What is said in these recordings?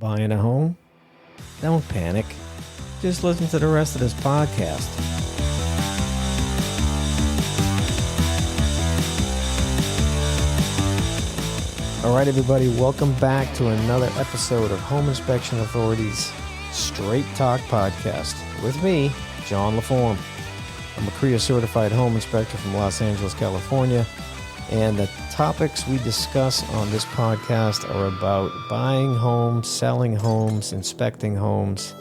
Buying a home? Don't panic. Just listen to the rest of this podcast. All right, everybody, welcome back to another episode of Home Inspection Authority's Straight Talk Podcast with me, John Laforme. I'm a CREIA certified home inspector from Los Angeles, California, and the topics we discuss on this podcast are about buying homes, selling homes, inspecting homes.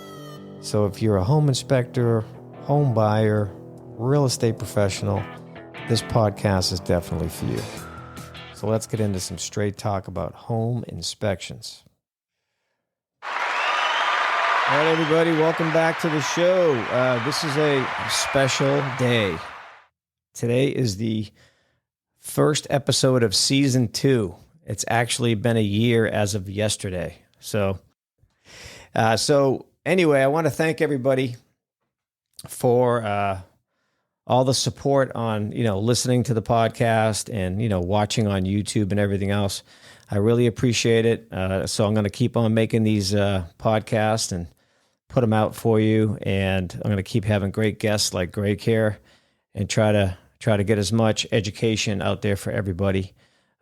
So if you're a home inspector, home buyer, real estate professional, this podcast is definitely for you. So let's get into some straight talk about home inspections. All right, everybody, welcome back to the show. This is a special day. Today is the first episode of season 2. It's actually been a year as of yesterday. So anyway, I want to thank everybody for all the support on, listening to the podcast and, watching on YouTube and everything else. I really appreciate it. So I'm going to keep on making these podcasts and put them out for you. And I'm going to keep having great guests like Greg here and try to get as much education out there for everybody.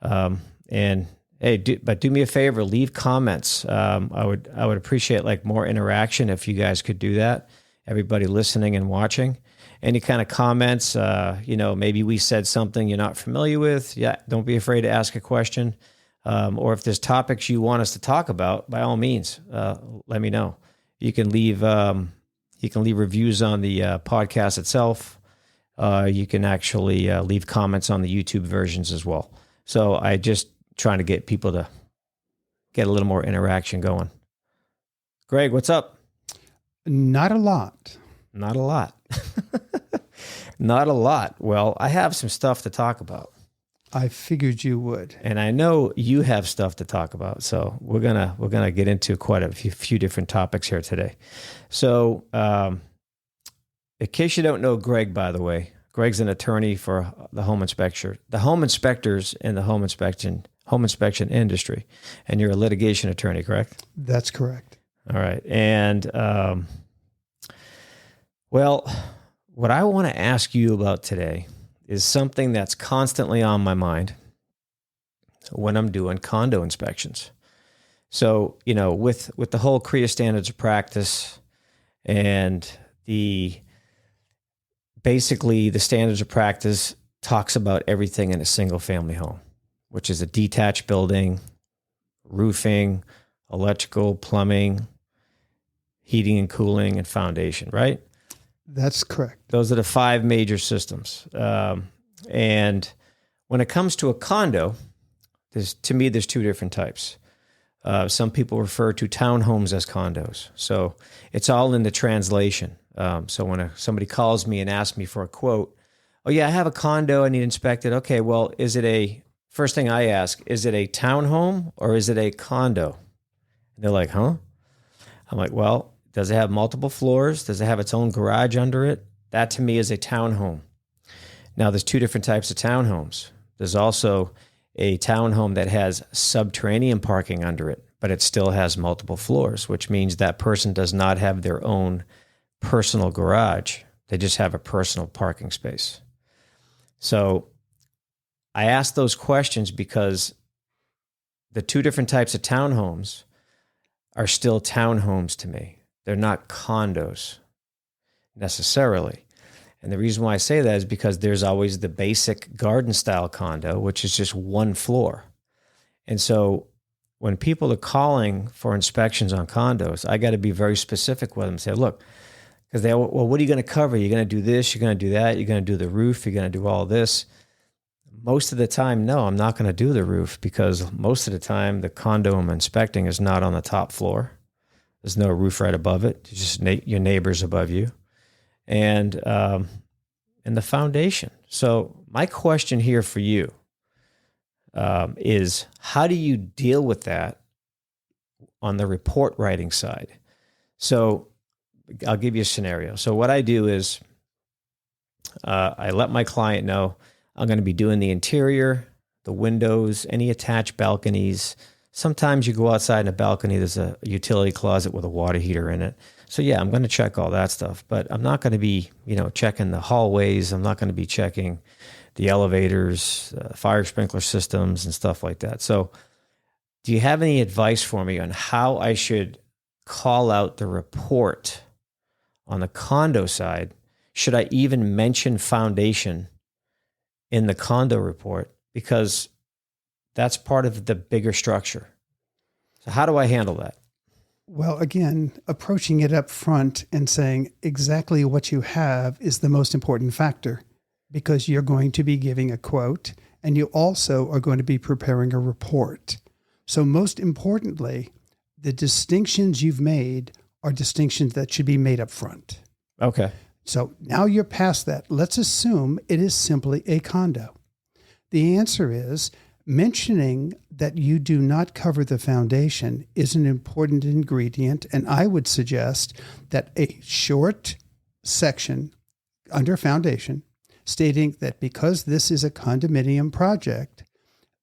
And hey, do me a favor, leave comments. I would appreciate more interaction if you guys could do that. Everybody listening and watching. Any kind of comments, maybe we said something you're not familiar with. Yeah, don't be afraid to ask a question. Or if there's topics you want us to talk about, by all means, let me know. You can leave reviews on the podcast itself. You can actually leave comments on the YouTube versions as well. So I just trying to get people to get a little more interaction going. Greg, what's up? Not a lot. Not a lot. Not a lot. Well, I have some stuff to talk about. I figured you would. And I know you have stuff to talk about. So we're gonna get into quite a few different topics here today. So in case you don't know Greg, by the way, Greg's an attorney for the home inspectors in the home inspection industry, and you're a litigation attorney, correct? That's correct. All right. And well, what I want to ask you about today is something that's constantly on my mind when I'm doing condo inspections. So, with the whole CREIA standards of practice and basically the standards of practice talks about everything in a single family home, which is a detached building, roofing, electrical, plumbing, heating and cooling, and foundation, right? That's correct. Those are the 5 major systems. And when it comes to a condo, there's 2 different types. Some people refer to townhomes as condos. So it's all in the translation. So when somebody calls me and asks me for a quote, oh yeah, I have a condo, I need inspected. Okay, well, first thing I ask, is it a townhome or is it a condo? And they're like, huh? I'm like, well, does it have multiple floors? Does it have its own garage under it? That to me is a townhome. Now, there's 2 different types of townhomes. There's also a townhome that has subterranean parking under it, but it still has multiple floors, which means that person does not have their own personal garage. They just have a personal parking space. So I ask those questions because the 2 different types of townhomes are still townhomes to me. They're not condos necessarily. And the reason why I say that is because there's always the basic garden style condo, which is just 1 floor. And so when people are calling for inspections on condos, I got to be very specific with them and say, look, because what are you going to cover? You're going to do this, you're going to do that, you're going to do the roof, you're going to do all this. Most of the time, no, I'm not going to do the roof because most of the time the condo I'm inspecting is not on the top floor. There's no roof right above it. It's just your neighbors above you. And the foundation. So my question here for you is, how do you deal with that on the report writing side? So I'll give you a scenario. So what I do is I let my client know I'm going to be doing the interior, the windows, any attached balconies, Sometimes you go outside in a balcony, there's a utility closet with a water heater in it. So yeah, I'm going to check all that stuff, but I'm not going to be, checking the hallways. I'm not going to be checking the elevators, fire sprinkler systems and stuff like that. So do you have any advice for me on how I should call out the report on the condo side? Should I even mention foundation in the condo report? Because that's part of the bigger structure. So how do I handle that? Well, again, approaching it up front and saying exactly what you have is the most important factor, because you're going to be giving a quote and you also are going to be preparing a report. So most importantly, the distinctions you've made are distinctions that should be made up front. Okay. So now you're past that. Let's assume it is simply a condo. The answer is mentioning that you do not cover the foundation is an important ingredient. And I would suggest that a short section under foundation stating that because this is a condominium project,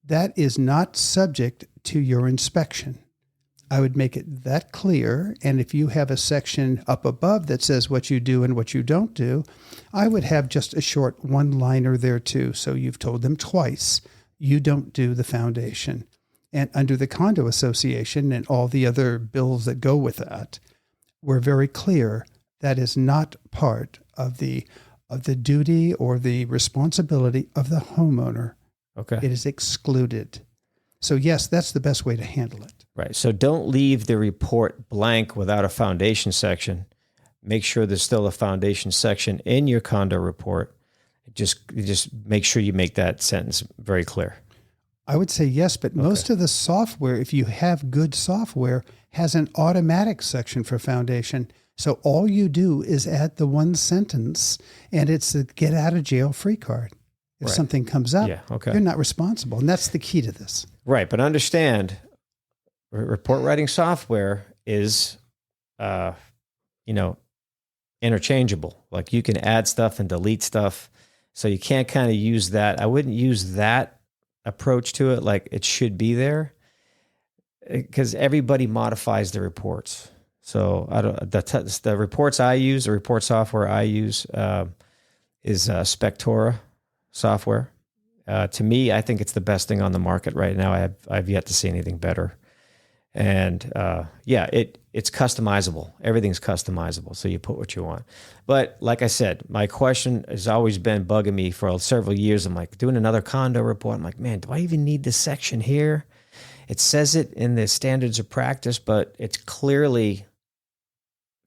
that is not subject to your inspection. I would make it that clear. And if you have a section up above that says what you do and what you don't do, I would have just a short one-liner there too. So you've told them twice, you don't do the foundation. And under the condo association and all the other bills that go with that, we're very clear that is not part of the duty or the responsibility of the homeowner. Okay. It is excluded. So yes, that's the best way to handle it. Right. So don't leave the report blank without a foundation section. Make sure there's still a foundation section in your condo report. Just make sure you make that sentence very clear. I would say yes, but most of the software, if you have good software, has an automatic section for foundation. So all you do is add the one sentence, and it's a get out of jail free card. If something comes up, you're not responsible. And that's the key to this. Right. But understand, report writing software is, interchangeable. Like you can add stuff and delete stuff. So you can't kind of use that. I wouldn't use that approach to it. Like it should be there because everybody modifies the reports. So the reports I use, the report software I use is Spectora software. To me, I think it's the best thing on the market right now. I've yet to see anything better. And it's customizable. Everything's customizable. So you put what you want. But like I said, my question has always been bugging me for several years. I'm like doing another condo report. I'm like, man, do I even need this section here? It says it in the standards of practice, but it's clearly,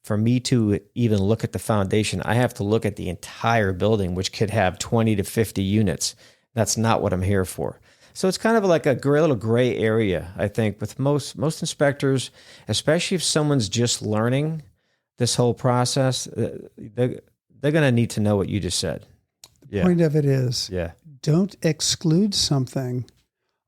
for me to even look at the foundation, I have to look at the entire building, which could have 20 to 50 units. That's not what I'm here for. So it's kind of like a little gray area, I think, with most inspectors, especially if someone's just learning this whole process, they're going to need to know what you just said. The point of it is, don't exclude something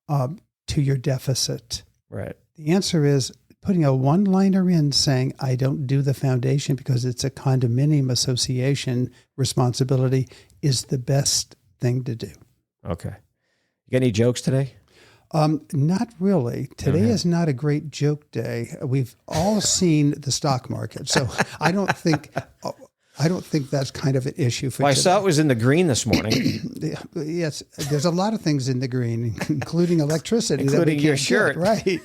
to your deficit. Right. The answer is putting a one-liner in saying, I don't do the foundation because it's a condominium association responsibility is the best thing to do. Okay. You got any jokes today? Not really. Today is not a great joke day. We've all seen the stock market, so I don't think that's kind of an issue for. Well, I saw it was in the green this morning. Yes, there's a lot of things in the green, including electricity, including your shirt, right?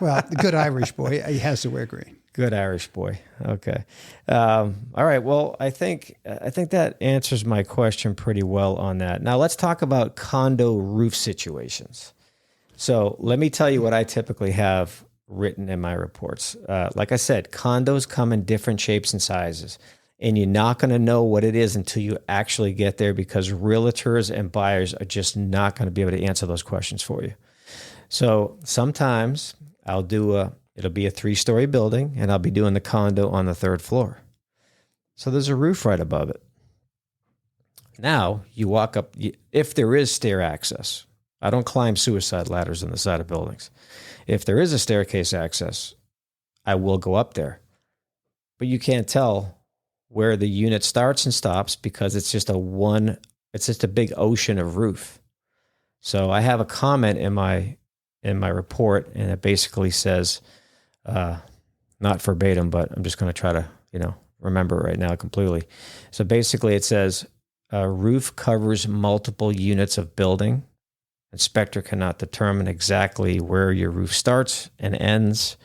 Well, the good Irish boy, he has to wear green. Good Irish boy. Okay. All right. Well, I think that answers my question pretty well on that. Now let's talk about condo roof situations. So let me tell you what I typically have written in my reports. Like I said, condos come in different shapes and sizes, and you're not going to know what it is until you actually get there, because realtors and buyers are just not going to be able to answer those questions for you. So sometimes it'll be a 3-story building, and I'll be doing the condo on the 3rd floor. So there's a roof right above it. Now you walk up, if there is stair access. I don't climb suicide ladders on the side of buildings. If there is a staircase access, I will go up there. But you can't tell where the unit starts and stops because it's just a big ocean of roof. So I have a comment in my in my report, and it basically says, not verbatim, but I'm just going to try to, remember it right now completely. So basically it says, roof covers multiple units of building. Inspector cannot determine exactly where your roof starts and ends.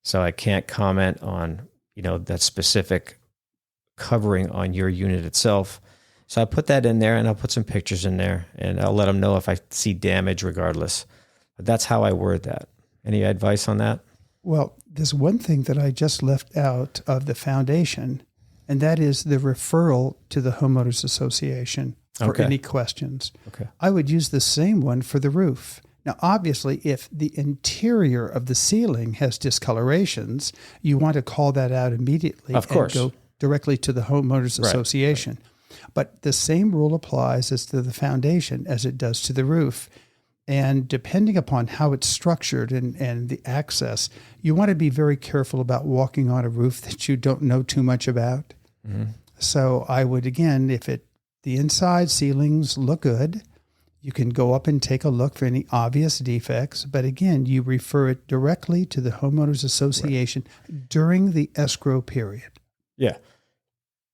So I can't comment on, that specific covering on your unit itself. So I put that in there, and I'll put some pictures in there, and I'll let them know if I see damage regardless. But that's how I word that. Any advice on that? Well, there's one thing that I just left out of the foundation, and that is the referral to the homeowners association for any questions. Okay. I would use the same one for the roof. Now, obviously, if the interior of the ceiling has discolorations, you want to call that out immediately. Of course. And go directly to the homeowners association. Right. But the same rule applies as to the foundation as it does to the roof. And depending upon how it's structured and the access, you want to be very careful about walking on a roof that you don't know too much about. Mm-hmm. So I would, again, if the inside ceilings look good, you can go up and take a look for any obvious defects. But again, you refer it directly to the homeowners association during the escrow period. Yeah.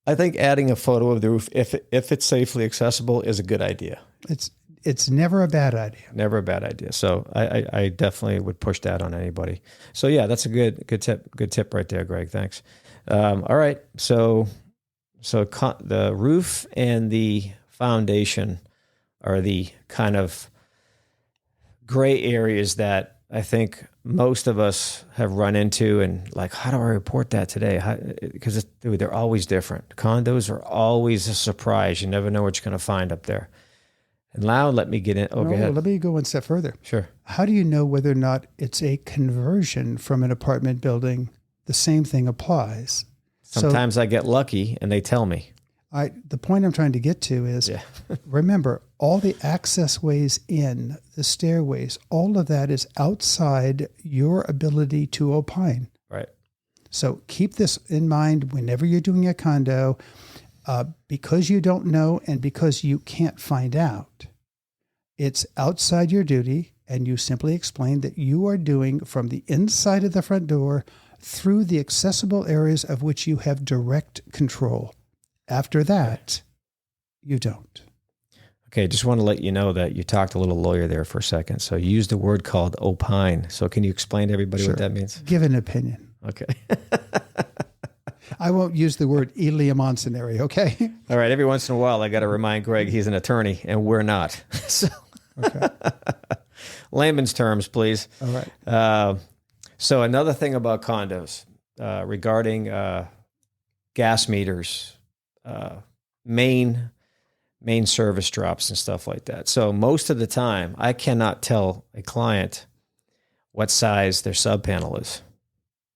I think adding a photo of the roof, if it's safely accessible, is a good idea. It's never a bad idea. Never a bad idea. So I definitely would push that on anybody. So yeah, that's a good tip. Good tip right there, Greg. Thanks. All right. So the roof and the foundation are the kind of gray areas that I think most of us have run into, and like, how do I report that today? Because they're always different. Condos are always a surprise. You never know what you're going to find up there. And now let me get in. Oh, go ahead. Let me go one step further. Sure. How do you know whether or not it's a conversion from an apartment building? The same thing applies. Sometimes I get lucky and they tell me. The point I'm trying to get to is, remember, all the access ways in, the stairways, all of that is outside your ability to opine. Right. So keep this in mind whenever you're doing a condo. Because you don't know and because you can't find out, it's outside your duty, and you simply explain that you are doing from the inside of the front door through the accessible areas of which you have direct control. After that, you don't. Okay, just want to let you know that you talked a little lawyer there for a second. So you used a word called opine. So can you explain to everybody what that means? Give an opinion. Okay. I won't use the word eleemosynary, okay? All right. Every once in a while, I got to remind Greg he's an attorney, and we're not. So, okay. Layman's terms, please. All right. So another thing about condos regarding gas meters, main service drops and stuff like that. So most of the time, I cannot tell a client what size their sub panel is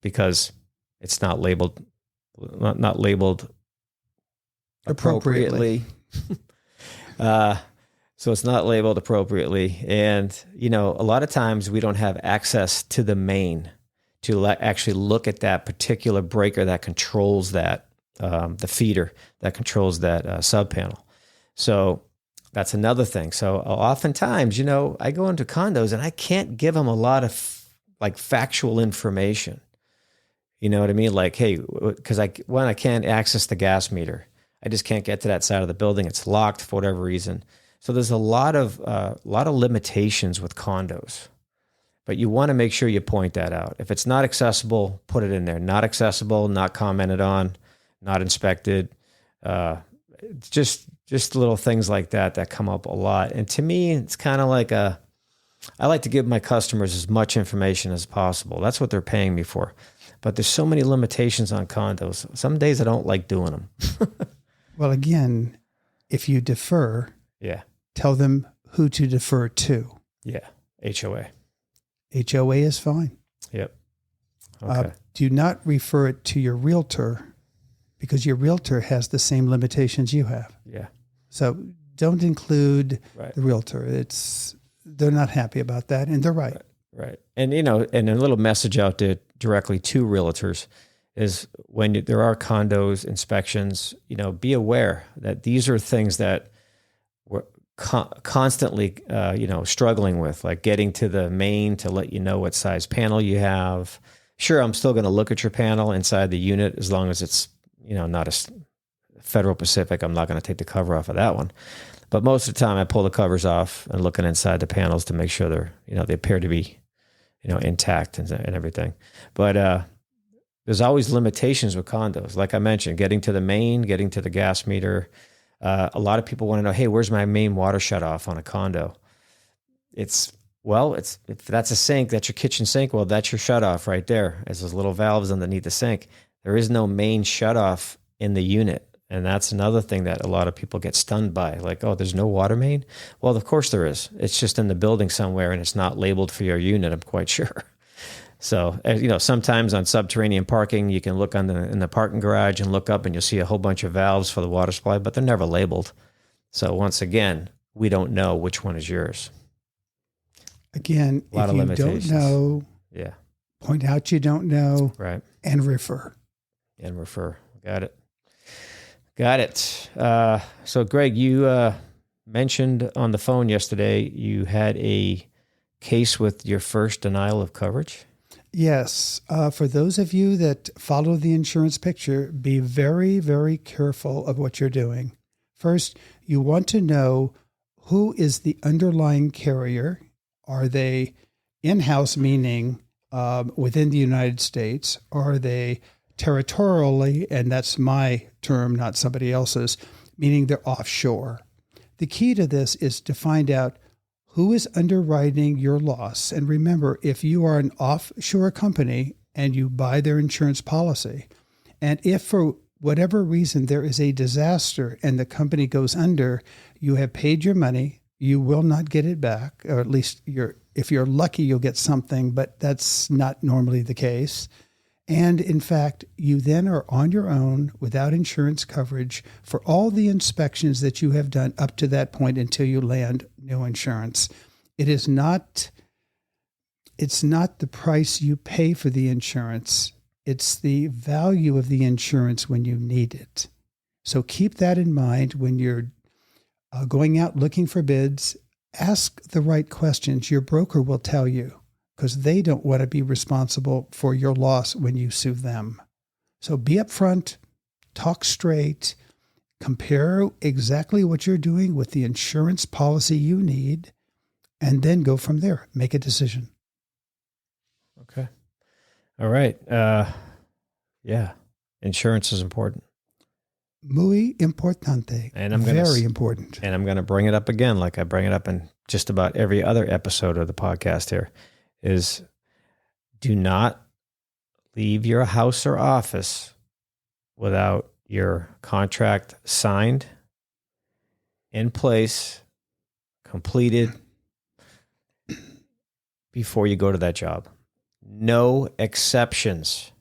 because it's not labeled appropriately. So it's not labeled appropriately. And, a lot of times we don't have access to the main to actually look at that particular breaker that controls that, the feeder that controls that sub panel. So that's another thing. So oftentimes, I go into condos and I can't give them a lot of factual information. You know what I mean? Like, hey, because I can't access the gas meter. I just can't get to that side of the building. It's locked for whatever reason. So there's a lot of limitations with condos. But you want to make sure you point that out. If it's not accessible, put it in there. Not accessible, not commented on, not inspected. Just little things like that come up a lot. And to me, it's kind of like I like to give my customers as much information as possible. That's what they're paying me for. But there's so many limitations on condos. Some days I don't like doing them. Well, again, if you defer, tell them who to defer to. Yeah, HOA. HOA is fine. Yep. Okay. Do not refer it to your realtor because your realtor has the same limitations you have. Yeah. So don't include the realtor. They're not happy about that, and they're right. Right. And, and a little message out there directly to realtors is when there are condos inspections, be aware that these are things that constantly, struggling with, like getting to the main to let you know what size panel you have. Sure, I'm still going to look at your panel inside the unit as long as it's, not a Federal Pacific. I'm not going to take the cover off of that one. But most of the time I pull the covers off and looking inside the panels to make sure they're, they appear to be, intact and everything. But there's always limitations with condos. Like I mentioned, getting to the main, getting to the gas meter. A lot of people want to know, hey, where's my main water shutoff on a condo? If that's a sink, that's your kitchen sink. Well, that's your shutoff right there. There's those little valves underneath the sink. There is no main shutoff in the unit. And that's another thing that a lot of people get stunned by. Like, oh, there's no water main? Well, of course there is. It's just in the building somewhere and it's not labeled for your unit, I'm quite sure. So, sometimes on subterranean parking, you can look in the parking garage and look up and you'll see a whole bunch of valves for the water supply, but they're never labeled. So once again, we don't know which one is yours. Again, if you don't know, point out you don't know, right, and refer. Got it. So, Greg, you mentioned on the phone yesterday you had a case with your first denial of coverage. Yes. For those of you that follow the insurance picture, be very, very careful of what you're doing. First, you want to know who is the underlying carrier. Are they in-house, meaning within the United States? Are they territorially, and that's my term, not somebody else's, meaning they're offshore? The key to this is to find out who is underwriting your loss. And remember, if you are an offshore company and you buy their insurance policy, and if for whatever reason there is a disaster and the company goes under, you have paid your money, you will not get it back, or at least if you're lucky, you'll get something, but that's not normally the case. And in fact, you then are on your own without insurance coverage for all the inspections that you have done up to that point until you land new insurance. It's not the price you pay for the insurance. It's the value of the insurance when you need it. So keep that in mind when you're going out looking for bids. Ask the right questions. Your broker will tell you, because they don't want to be responsible for your loss when you sue them. So be upfront, talk straight, compare exactly what you're doing with the insurance policy you need, and then go from there. Make a decision. Okay. All right. Insurance is important. Muy importante. And very important. And I'm going to bring it up again, like I bring it up in just about every other episode of the podcast here, is do not leave your house or office without your contract signed, in place, completed before you go to that job. No exceptions.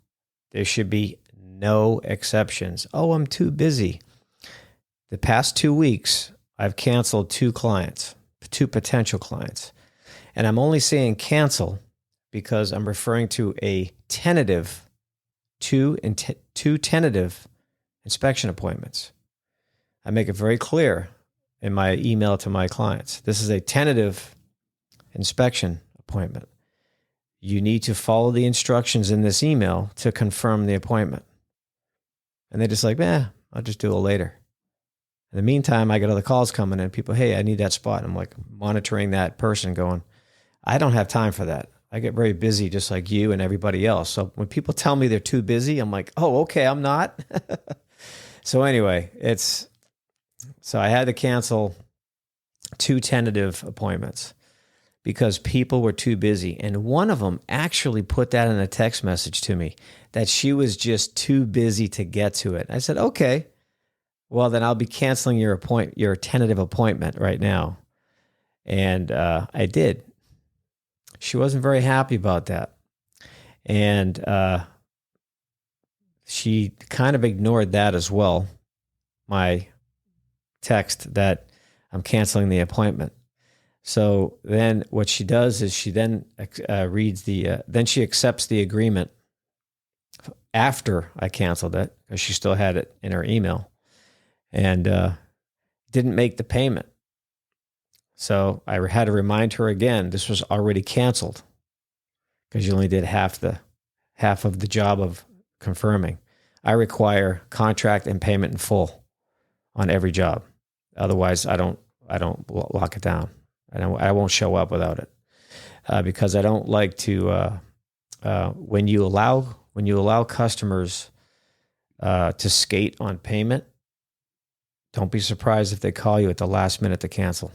There should be no exceptions. Oh, I'm too busy. The past 2 weeks, I've canceled 2 potential clients. And I'm only saying cancel because I'm referring to a tentative, two tentative inspection appointments. I make it very clear in my email to my clients. This is a tentative inspection appointment. You need to follow the instructions in this email to confirm the appointment. And they're just like, I'll just do it later. In the meantime, I get other calls coming in. People, hey, I need that spot. And I'm like monitoring that person going, I don't have time for that. I get very busy just like you and everybody else. So when people tell me they're too busy, I'm like, oh, okay, I'm not. So anyway, so I had to cancel 2 tentative appointments because people were too busy. And one of them actually put that in a text message to me that she was just too busy to get to it. I said, okay, well, then I'll be canceling your tentative appointment right now. And I did. She wasn't very happy about that. And she kind of ignored that as well, my text that I'm canceling the appointment. So then what she does is she then then she accepts the agreement after I canceled it, because she still had it in her email, and didn't make the payment. So I had to remind her again, this was already canceled because you only did half of the job of confirming. I require contract and payment in full on every job. Otherwise, I don't lock it down. I won't show up without it because I don't like to. When you allow customers to skate on payment, don't be surprised if they call you at the last minute to cancel.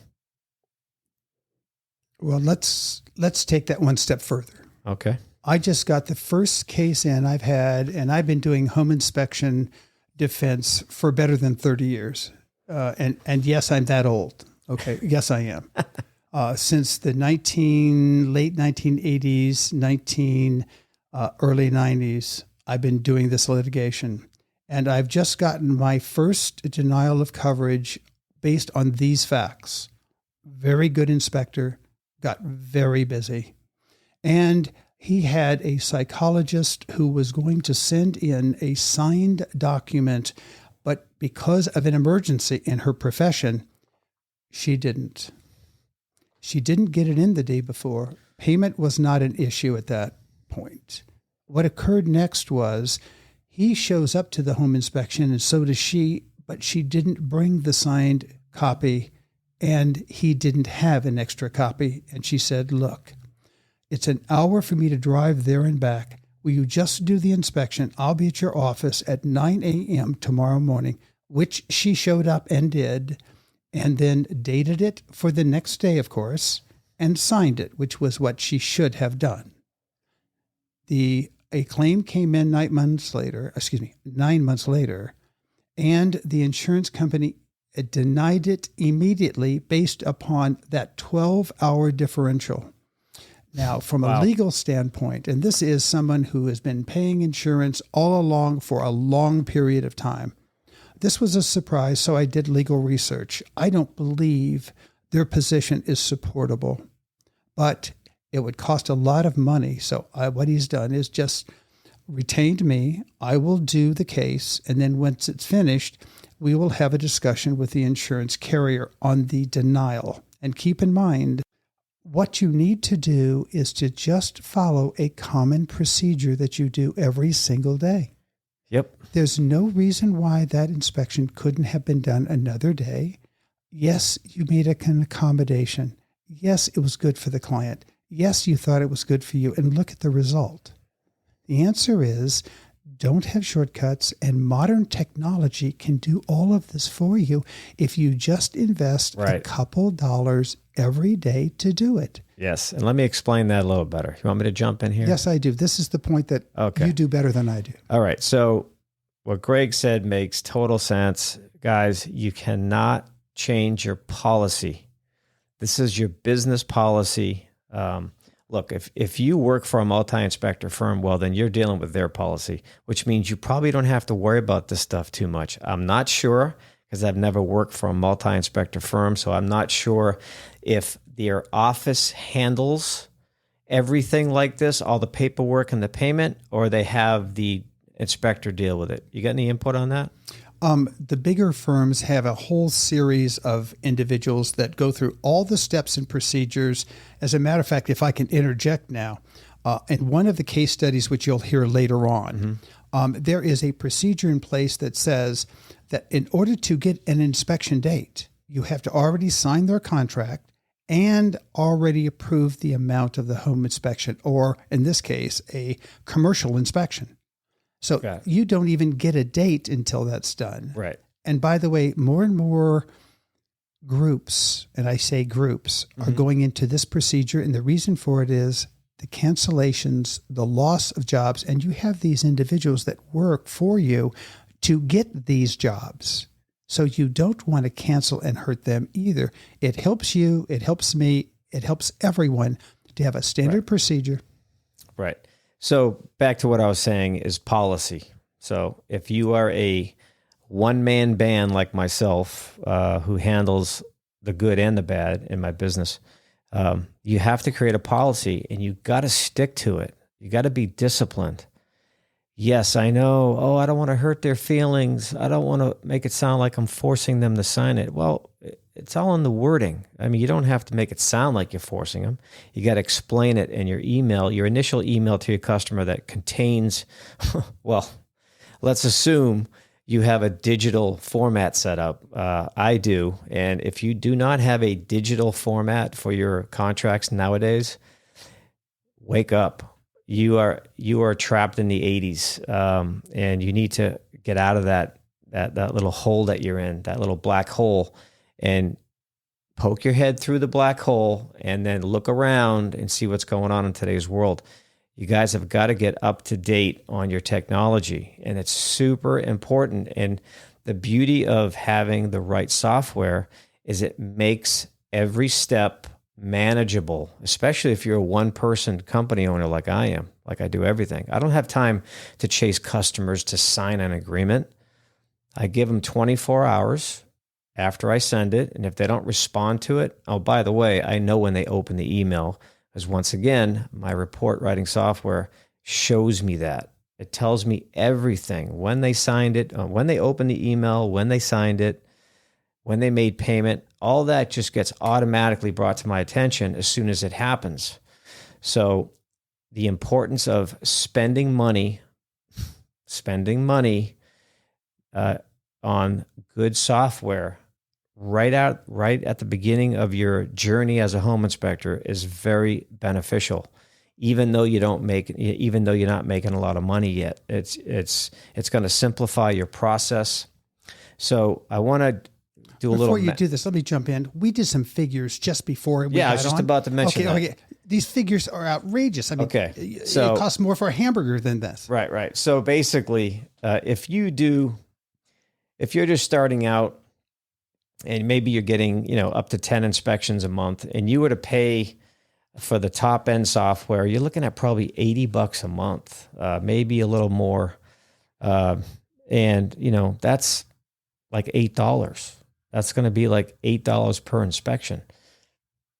Well, let's take that one step further. Okay. I just got the first case in I've had, and I've been doing home inspection defense for better than 30 years. And yes, I'm that old. Okay. Yes, I am. Since the late 1980s, early 90s, I've been doing this litigation. And I've just gotten my first denial of coverage based on these facts. Very good inspector, got very busy. And he had a psychologist who was going to send in a signed document, but because of an emergency in her profession, she didn't. She didn't get it in the day before. Payment was not an issue at that point. What occurred next was he shows up to the home inspection, and so does she, but she didn't bring the signed copy, and he didn't have an extra copy. And she said, look, it's an hour for me to drive there and back. Will you just do the inspection? I'll be at your office at 9 a.m. tomorrow morning, which she showed up and did, and then dated it for the next day, of course, and signed it, which was what she should have done. A claim came in 9 months later, and the insurance company denied it immediately based upon that 12-hour differential. Now, from a legal standpoint, and this is someone who has been paying insurance all along for a long period of time, this was a surprise, so I did legal research. I don't believe their position is supportable, but it would cost a lot of money. So what he's done is just retained me. I will do the case, and then once it's finished, we will have a discussion with the insurance carrier on the denial. And keep in mind, what you need to do is to just follow a common procedure that you do every single day. Yep. There's no reason why that inspection couldn't have been done another day. Yes, you made an accommodation. Yes, it was good for the client. Yes, you thought it was good for you. And look at the result. The answer is don't have shortcuts, and modern technology can do all of this for you if you just invest a couple dollars every day to do it. Yes. And let me explain that a little better. You want me to jump in here? Yes, I do. This is the point that you do better than I do. All right. So what Greg said makes total sense. Guys, you cannot change your policy. This is your business policy. Look, if you work for a multi-inspector firm, well, then you're dealing with their policy, which means you probably don't have to worry about this stuff too much. I'm not sure because I've never worked for a multi-inspector firm, so I'm not sure if their office handles everything like this, all the paperwork and the payment, or they have the inspector deal with it. You got any input on that? The bigger firms have a whole series of individuals that go through all the steps and procedures. As a matter of fact, if I can interject now, in one of the case studies, which you'll hear later on, there is a procedure in place that says that in order to get an inspection date, you have to already sign their contract and already approve the amount of the home inspection, or in this case, a commercial inspection. So you don't even get a date until that's done. Right. And by the way, more and more groups, and I say groups, are going into this procedure. And the reason for it is the cancellations, the loss of jobs, and you have these individuals that work for you to get these jobs. So you don't want to cancel and hurt them either. It helps you, it helps me, it helps everyone to have a standard procedure. Right. So back to what I was saying is policy. So if you are a one-man band like myself who handles the good and the bad in my business, you have to create a policy and you got to stick to it. You got to be disciplined. Yes, I know. Oh, I don't want to hurt their feelings. I don't want to make it sound like I'm forcing them to sign it. Well, it's all in the wording. I mean, you don't have to make it sound like you're forcing them. You got to explain it in your email, your initial email to your customer that contains, well, let's assume you have a digital format set up. I do. And if you do not have a digital format for your contracts nowadays, wake up. You are trapped in the 80s, and you need to get out of that little hole that you're in, that little black hole, and poke your head through the black hole and then look around and see what's going on in today's world. You guys have got to get up to date on your technology, and it's super important. And the beauty of having the right software is it makes every step manageable, especially if you're a one-person company owner like I am, like I do everything. I don't have time to chase customers to sign an agreement. I give them 24 hours after I send it, and if they don't respond to it, oh, by the way, I know when they open the email, because once again, my report writing software shows me that. It tells me everything, when they signed it, when they opened the email, when they signed it, when they made payment. All that just gets automatically brought to my attention as soon as it happens. So the importance of spending money on good software right at the beginning of your journey as a home inspector is very beneficial. Even though you're not making a lot of money yet, it's going to simplify your process. So I want to do a little. Before you do this, let me jump in. We did some figures just before we got I was just on. about to mention that. Okay. These figures are outrageous. I mean, so it costs more for a hamburger than this. Right. So basically, if you're just starting out, and maybe you're getting, up to 10 inspections a month, and you were to pay for the top end software, you're looking at probably $80 a month, maybe a little more. And that's like $8. That's going to be like $8 per inspection.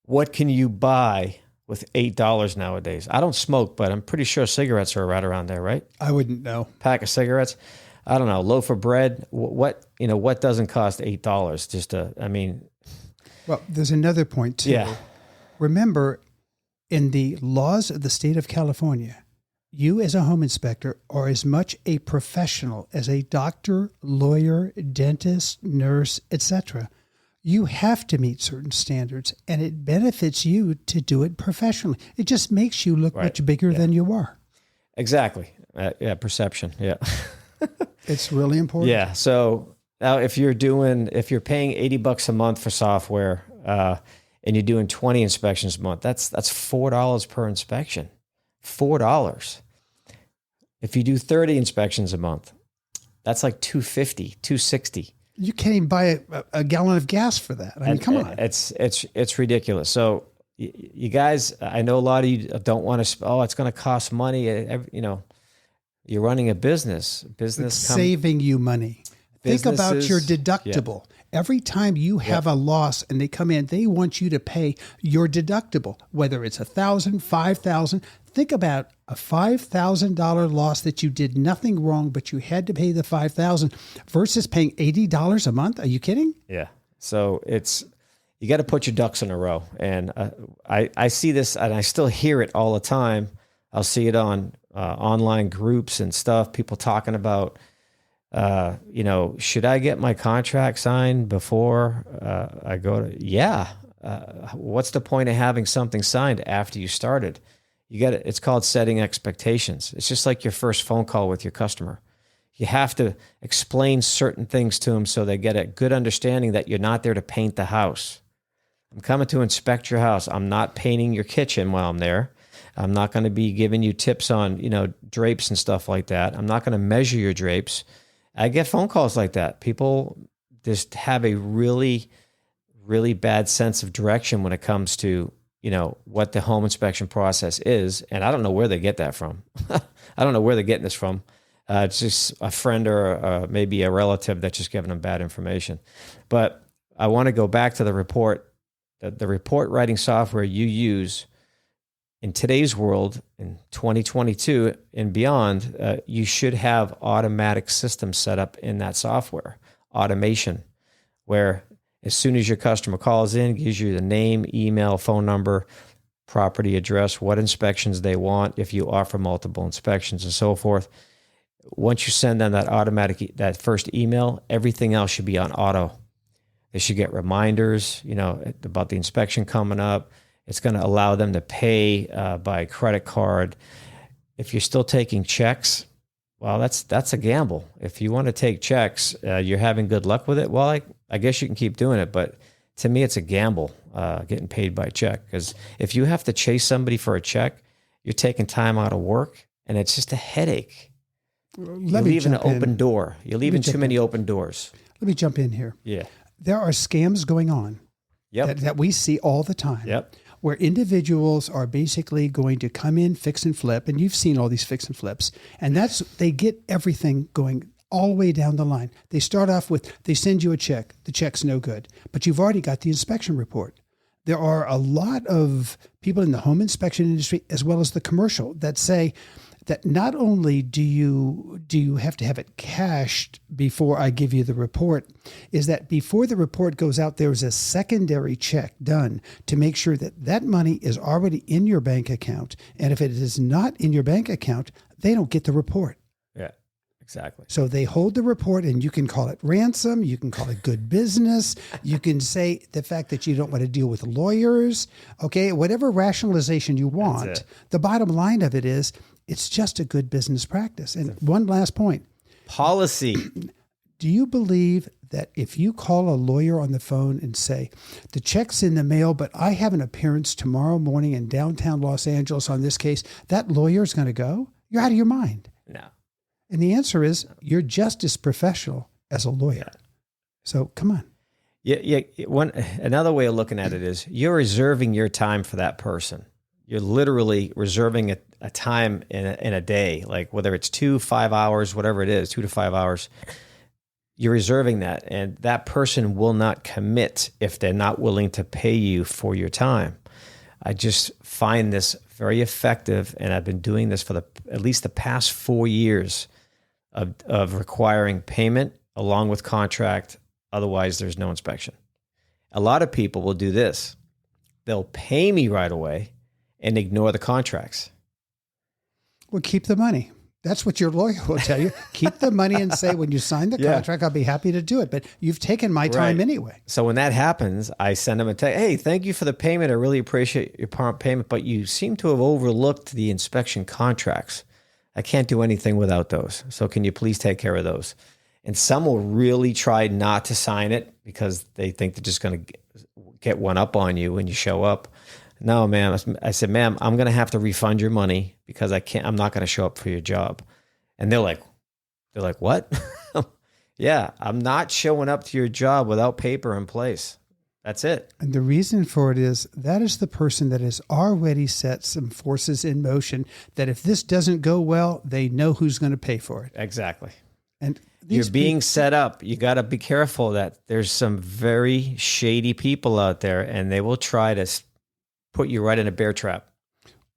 What can you buy with $8 nowadays? I don't smoke, but I'm pretty sure cigarettes are right around there, right? I wouldn't know. Pack of cigarettes. I don't know, loaf of bread. What doesn't cost $8? Well, there's another point too. Yeah. Remember, in the laws of the state of California, you as a home inspector are as much a professional as a doctor, lawyer, dentist, nurse, etc. You have to meet certain standards, and it benefits you to do it professionally. It just makes you look much bigger than you are. Exactly. Perception. Yeah. It's really important. Yeah. So now if you're paying $80 a month for software, and you're doing 20 inspections a month, that's $4 per inspection. $4. If you do 30 inspections a month, that's like $2.50, $2.60. You can't even buy a gallon of gas for that. I mean, come on. It's ridiculous. So you guys, I know a lot of you don't want to, it's going to cost money. You're running a business. It's saving you money. Think about your deductible. Yeah. Every time you have a loss and they come in, they want you to pay your deductible, whether it's $1,000, $5,000. Think about a $5,000 loss that you did nothing wrong, but you had to pay the $5,000 versus paying $80 a month. Are you kidding? Yeah. So you got to put your ducks in a row. And I see this, and I still hear it all the time. I'll see it on online groups and stuff. People talking about, should I get my contract signed before I go to? Yeah. What's the point of having something signed after you started? It's called setting expectations. It's just like your first phone call with your customer. You have to explain certain things to them so they get a good understanding that you're not there to paint the house. I'm coming to inspect your house. I'm not painting your kitchen while I'm there. I'm not going to be giving you tips on, drapes and stuff like that. I'm not going to measure your drapes. I get phone calls like that. People just have a really, really bad sense of direction when it comes to, what the home inspection process is. And I don't know where they get that from. I don't know where they're getting this from. It's just a friend or maybe a relative that's just giving them bad information. But I want to go back to the report. The report writing software you use in today's world, in 2022 and beyond, you should have automatic systems set up in that software, automation, where As soon as your customer calls in, gives you the name, email, phone number, property address, what inspections they want, if you offer multiple inspections and so forth. Once you send them that first email, everything else should be on auto. They should get reminders, about the inspection coming up. It's going to allow them to pay by credit card. If you're still taking checks, well, that's a gamble. If you want to take checks, you're having good luck with it. Well, I guess you can keep doing it, but to me, it's a gamble getting paid by check, because if you have to chase somebody for a check, you're taking time out of work, and it's just a headache. You're leaving an open door. You're leaving too many open doors. Let me jump in here. Yeah. There are scams going on that we see all the time. Yep. Where individuals are basically going to come in, fix and flip, and you've seen all these fix and flips, and they get everything going all the way down the line. They start off with, they send you a check. The check's no good, but you've already got the inspection report. There are a lot of people in the home inspection industry, as well as the commercial, that say that not only do you have to have it cashed before I give you the report, is that before the report goes out, there's a secondary check done to make sure that that money is already in your bank account. And if it is not in your bank account, they don't get the report. Yeah, exactly. So they hold the report, and you can call it ransom. You can call it good business. You can say the fact that you don't want to deal with lawyers. Okay, whatever rationalization you want. The bottom line of it is, it's just a good business practice. And one last point. Policy. Do you believe that if you call a lawyer on the phone and say, the check's in the mail, but I have an appearance tomorrow morning in downtown Los Angeles on this case, that lawyer's going to go? You're out of your mind. No. And the answer is, you're just as professional as a lawyer. Yeah. So come on. Yeah. Another way of looking at it is, you're reserving your time for that person. You're literally reserving a time in a day, like whether it's 5 hours, whatever it is, 2 to 5 hours. You're reserving that, and that person will not commit if they're not willing to pay you for your time. I just find this very effective, and I've been doing this for at least the past 4 years of requiring payment along with contract. Otherwise, there's no inspection. A lot of people will do this. They'll pay me right away and ignore the contracts. Well, keep the money. That's what your lawyer will tell you. Keep the money and say, when you sign the contract, I'll be happy to do it. But you've taken my time anyway. So when that happens, I send them a text. Hey, thank you for the payment. I really appreciate your prompt payment, but you seem to have overlooked the inspection contracts. I can't do anything without those. So can you please take care of those? And some will really try not to sign it because they think they're just going to get one up on you when you show up. No, ma'am. I said, ma'am, I'm going to have to refund your money because I'm not going to show up for your job. And they're like, what? Yeah, I'm not showing up to your job without paper in place. That's it. And the reason for it is that is the person that has already set some forces in motion that if this doesn't go well, they know who's going to pay for it. Exactly. And you're being set up. You got to be careful that there's some very shady people out there, and they will try to put you right in a bear trap.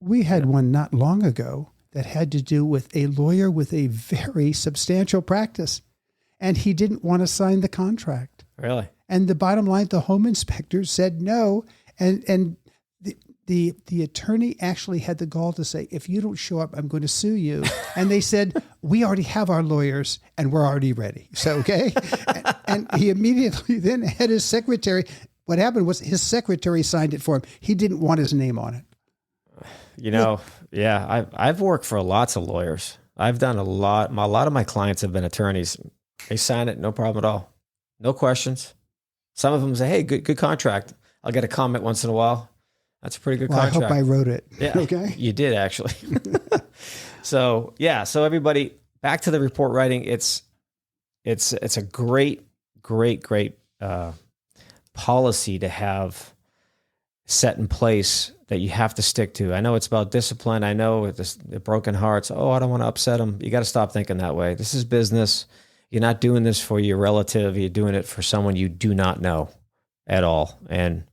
We had one not long ago that had to do with a lawyer with a very substantial practice, and he didn't want to sign the contract. Really? And the bottom line, the home inspector said no, and the attorney actually had the gall to say, if you don't show up, I'm going to sue you. And they said, we already have our lawyers and we're already ready. So, okay. And he immediately then had his secretary. What happened was his secretary signed it for him. He didn't want his name on it. I've worked for lots of lawyers. I've done a lot. A lot of my clients have been attorneys. They sign it, no problem at all. No questions. Some of them say, hey, good contract. I'll get a comment once in a while. That's a pretty good contract. I hope I wrote it. Yeah, okay. You did actually. So everybody, back to the report writing. It's a great policy to have set in place that you have to stick to. I know it's about discipline. I know the broken hearts. Oh, I don't want to upset them. You got to stop thinking that way. This is business. You're not doing this for your relative. You're doing it for someone you do not know at all. And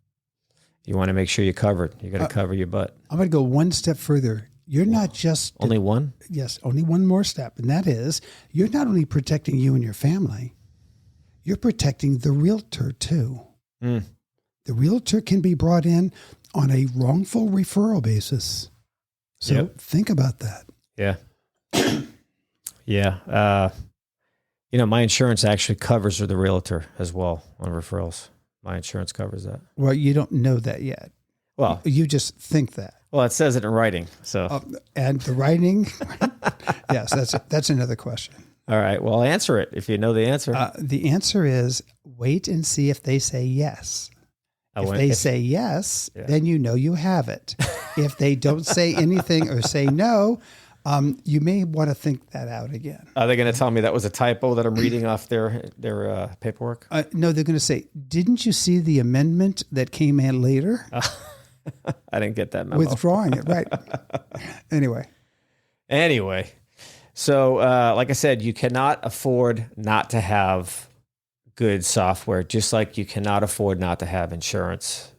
you want to make sure you're covered. You got to cover your butt. I'm going to go one step further. You're not just... Only one? Yes, only one more step. And that is, you're not only protecting you and your family, you're protecting the realtor too. Mm. The realtor can be brought in on a wrongful referral basis. So Yep. think about that. Yeah. Yeah. My insurance actually covers the realtor as well on referrals. My insurance covers that. Well, you don't know that yet. Well, You just think that. well, it says it in writing. So, And the writing, yes, that's another question. all right. Well, answer it if you know the answer. The answer is wait and see if they say yes. If they say yes, then you know you have it. If they don't say anything or say no, you may want to think that out again. Are they going to tell me that was a typo that I'm reading off their paperwork? No, they're going to say, didn't you see the amendment that came in later? I didn't get that memo. Withdrawing it, right. Anyway. So like I said, you cannot afford not to have good software, just like you cannot afford not to have insurance.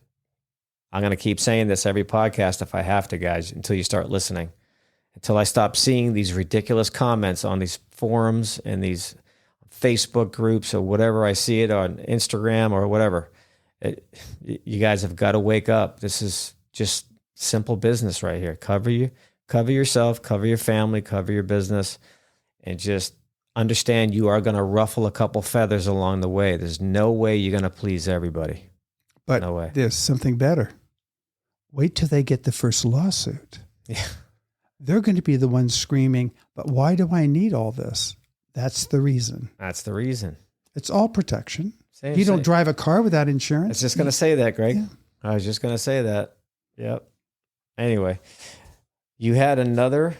I'm going to keep saying this every podcast if I have to, guys, until you start listening. Until I stop seeing these ridiculous comments on these forums and these Facebook groups or whatever I see it on Instagram or whatever. You guys have got to wake up. This is just simple business right here. Cover yourself, cover your family, cover your business, and just understand you are going to ruffle a couple feathers along the way. There's no way you're going to please everybody. But no way. There's something better. Wait till they get the first lawsuit. Yeah. They're going to be the ones screaming, but why do I need all this? That's the reason. That's the reason. It's all protection. Same. You don't drive a car without insurance. I was just going to say that, Greg. Yeah. I was just going to say that. Yep. Anyway, you had another...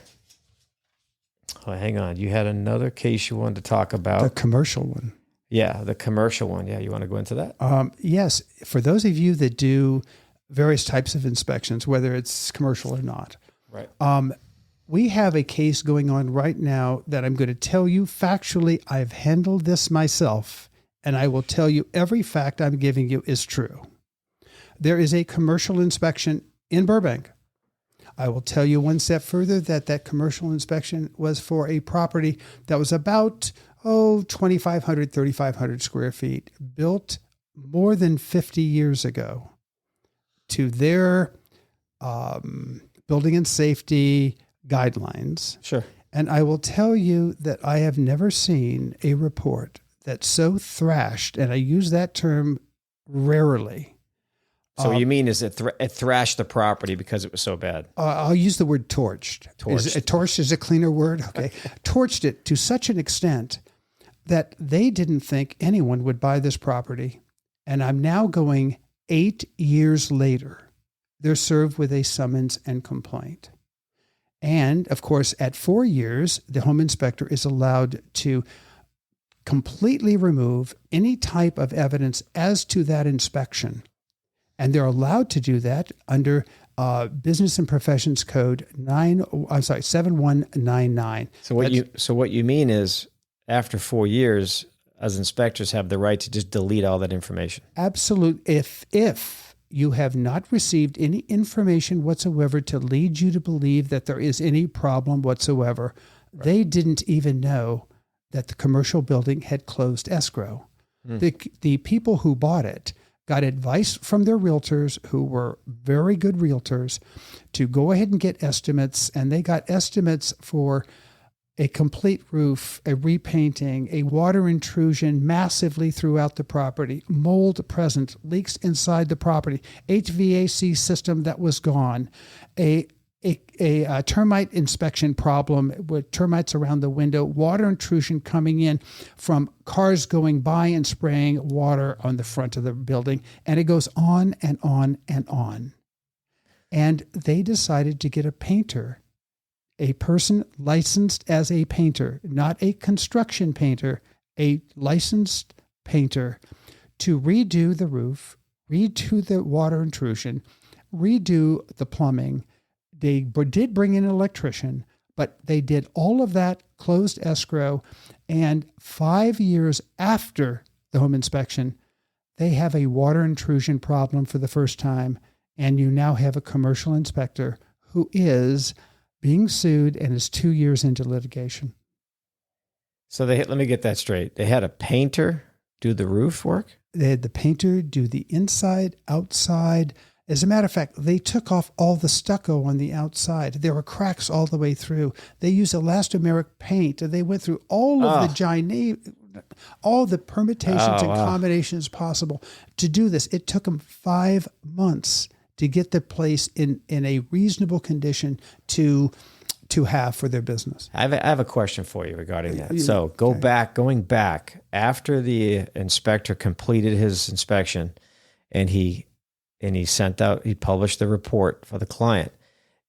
Oh, hang on. You had another case you wanted to talk about. The commercial one. Yeah, the commercial one. Yeah, you want to go into that? Yes. For those of you that do various types of inspections, whether it's commercial or not, right. We have a case going on right now that I'm going to tell you factually. I've handled this myself, and I will tell you every fact I'm giving you is true. There is a commercial inspection in Burbank. I will tell you one step further that commercial inspection was for a property that was about, 2,500, 3,500 square feet, built more than 50 years ago to their building and safety guidelines. Sure. And I will tell you that I have never seen a report that so thrashed, and I use that term rarely. So what you mean is it thrashed the property because it was so bad? I'll use the word torched. Torched is a cleaner word? Okay. Torched it to such an extent that they didn't think anyone would buy this property. And I'm now going 8 years later. They're served with a summons and complaint. And, of course, at 4 years, the home inspector is allowed to completely remove any type of evidence as to that inspection. And they're allowed to do that under Business and Professions Code 7199. So what you mean is after 4 years, as inspectors have the right to just delete all that information? Absolutely. If you have not received any information whatsoever to lead you to believe that there is any problem whatsoever, right. They didn't even know that the commercial building had closed escrow. The people who bought it got advice from their realtors, who were very good realtors, to go ahead and get estimates. And they got estimates for a complete roof, a repainting, a water intrusion massively throughout the property, mold present, leaks inside the property, HVAC system that was gone, a termite inspection problem with termites around the window, water intrusion coming in from cars going by and spraying water on the front of the building. And it goes on and on and on. And they decided to get a painter, a person licensed as a painter, not a construction painter, a licensed painter, to redo the roof, redo the water intrusion, redo the plumbing. They did bring in an electrician, but they did all of that closed escrow. And 5 years after the home inspection, they have a water intrusion problem for the first time. And you now have a commercial inspector who is being sued and is 2 years into litigation. So let me get that straight. They had a painter do the roof work? They had the painter do the inside, outside. As a matter of fact, they took off all the stucco on the outside. There were cracks all the way through. They used elastomeric paint, and they went through all of all the permutations and combinations possible to do this. It took them 5 months to get the place in a reasonable condition to have for their business. I have a question for you regarding that. So going back after the inspector completed his inspection, and he published the report for the client.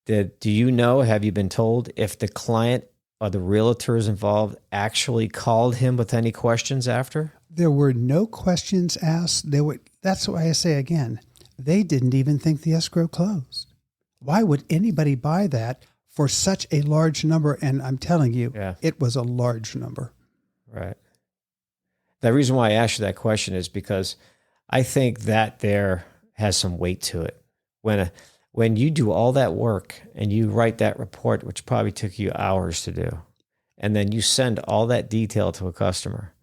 Do you know, have you been told if the client or the realtors involved actually called him with any questions after? There were no questions asked. That's why I say again, they didn't even think the escrow closed. Why would anybody buy that for such a large number? And I'm telling you, It was a large number. Right. The reason why I asked you that question is because I think that there has some weight to it. When you do all that work and you write that report, which probably took you hours to do, and then you send all that detail to a customer,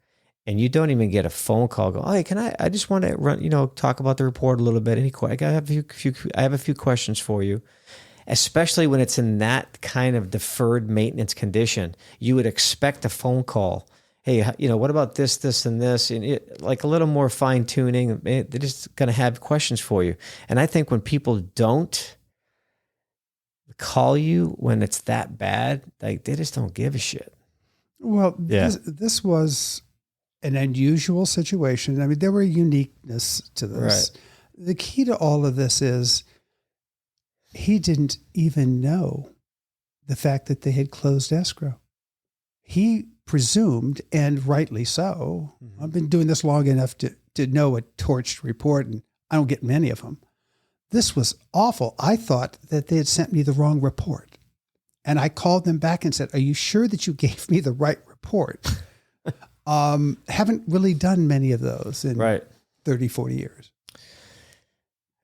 and you don't even get a phone call, go, hey, I just want to talk about the report a little bit. I have a few questions for you. Especially when it's in that kind of deferred maintenance condition, you would expect a phone call. Hey, what about this, and this? And like a little more fine tuning. They're just going to have questions for you. And I think when people don't call you when it's that bad, like they just don't give a shit. Well, this was an unusual situation. I mean, there were uniqueness to this. Right. The key to all of this is he didn't even know the fact that they had closed escrow. He presumed, and rightly so, I've been doing this long enough to know a torched report, and I don't get many of them. This was awful. I thought that they had sent me the wrong report. And I called them back and said, are you sure that you gave me the right report? Haven't really done many of those in 30, 40 years.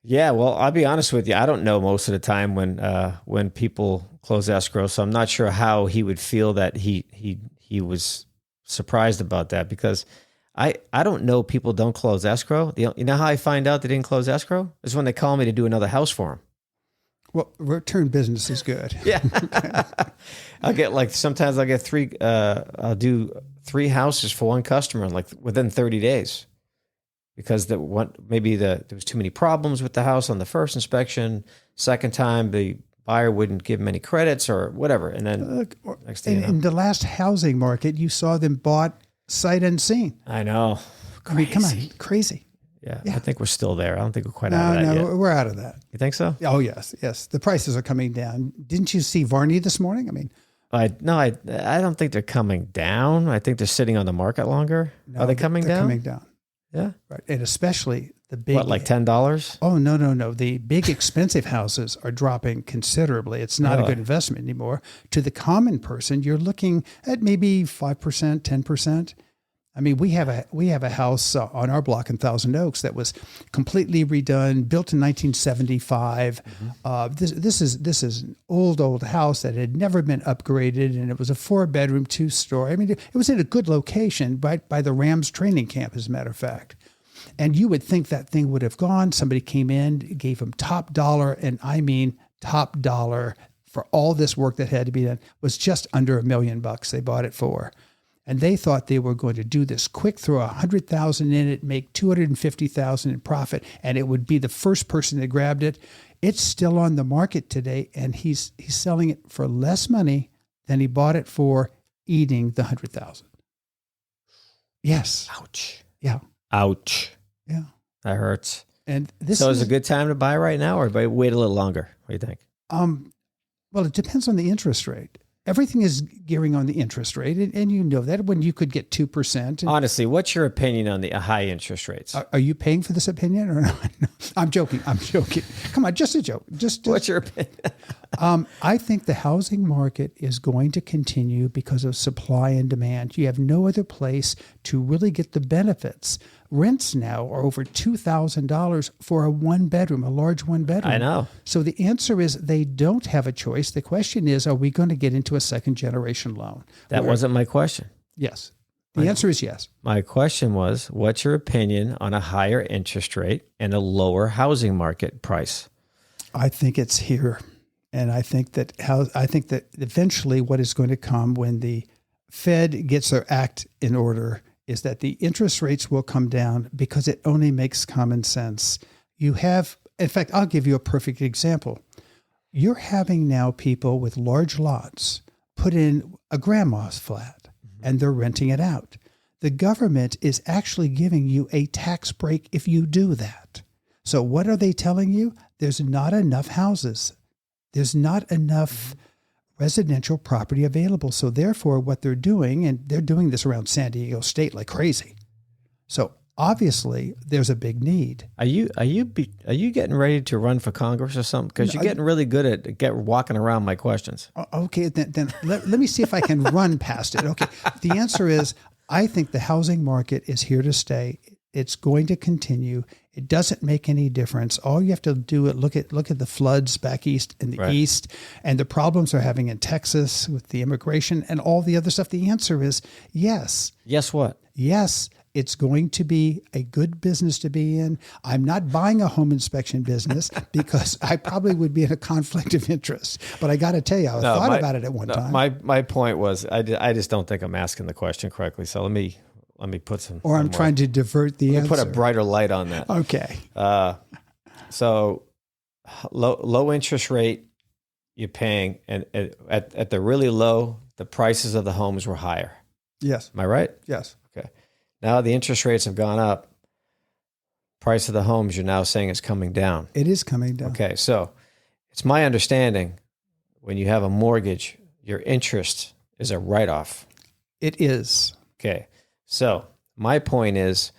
Yeah, well, I'll be honest with you. I don't know most of the time when people close escrow, so I'm not sure how he would feel that he was surprised about that, because I don't know people don't close escrow. You know how I find out they didn't close escrow? Is when they call me to do another house for them. Well, return business is good. Yeah. Sometimes I'll get I'll do 3 houses for one customer within 30 days. Because there was too many problems with the house on the first inspection. Second time, the buyer wouldn't give them any credits or whatever. And then next thing you know. In the last housing market, you saw them bought sight unseen. I know. Crazy. I mean, come on, crazy. Yeah, I think we're still there. I don't think we're quite out of that yet. No, we're out of that. You think so? Oh, yes. The prices are coming down. Didn't you see Varney this morning? I mean, I don't think they're coming down. I think they're sitting on the market longer. No, are they coming down? They're coming down. Yeah. Right. And especially the big... What, like $10? Oh, no. The big expensive houses are dropping considerably. It's not a good investment anymore. To the common person, you're looking at maybe 5%, 10%. I mean, we have a house on our block in Thousand Oaks that was completely redone, built in 1975. This is an old house that had never been upgraded, and it was a 4-bedroom, 2-story. I mean, it was in a good location by the Rams training camp, as a matter of fact. And you would think that thing would have gone. Somebody came in, gave them top dollar, and I mean top dollar for all this work that had to be done. Was just under $1 million they bought it for. And they thought they were going to do this quick, throw $100,000 in it, make $250,000 in profit, and it would be the first person that grabbed it. It's still on the market today, and he's selling it for less money than he bought it for, eating the $100,000. Yes. Ouch. Yeah. Ouch. Yeah. That hurts. And is a good time to buy right now, or wait a little longer? What do you think? Well, it depends on the interest rate. Everything is gearing on the interest rate, and you know that when you could get 2%. Honestly, what's your opinion on the high interest rates? Are you paying for this opinion or not? No, I'm joking. Come on, just a joke. Just what's your opinion? I think the housing market is going to continue because of supply and demand. You have no other place to really get the benefits. Rents now are over $2,000 for a 1-bedroom, a large 1-bedroom. I know. So the answer is they don't have a choice. The question is, are we going to get into a second-generation loan? That wasn't my question. Yes. The answer is yes. My question was, what's your opinion on a higher interest rate and a lower housing market price? I think it's here. And I think that eventually what is going to come when the Fed gets their act in order is that the interest rates will come down because it only makes common sense. In fact, I'll give you a perfect example. You're having now people with large lots put in a grandma's flat and they're renting it out. The government is actually giving you a tax break if you do that. So what are they telling you? There's not enough houses. There's not enough residential property available. So therefore, what they're doing, and they're doing this around San Diego State like crazy. So obviously, there's a big need. Are you getting ready to run for Congress or something? Because you're getting really good at walking around my questions. Okay, then let me see if I can run past it. Okay, the answer is I think the housing market is here to stay. It's going to continue. It doesn't make any difference. All you have to do is look at the floods back east in the east and the problems they're having in Texas with the immigration and all the other stuff. The answer is yes. Yes, what? Yes. It's going to be a good business to be in. I'm not buying a home inspection business because I probably would be in a conflict of interest. But I got to tell you, I thought about it at one time. My point was, I just don't think I'm asking the question correctly. So let me put some. Or I'm trying to divert the answer. Put a brighter light on that. Okay. So low interest rate you're paying, and at the really low, the prices of the homes were higher. Yes. Am I right? Yes. Okay. Now the interest rates have gone up. Price of the homes, you're now saying is coming down. It is coming down. Okay. So it's my understanding when you have a mortgage, your interest is a write-off. It is. Okay. So my point is,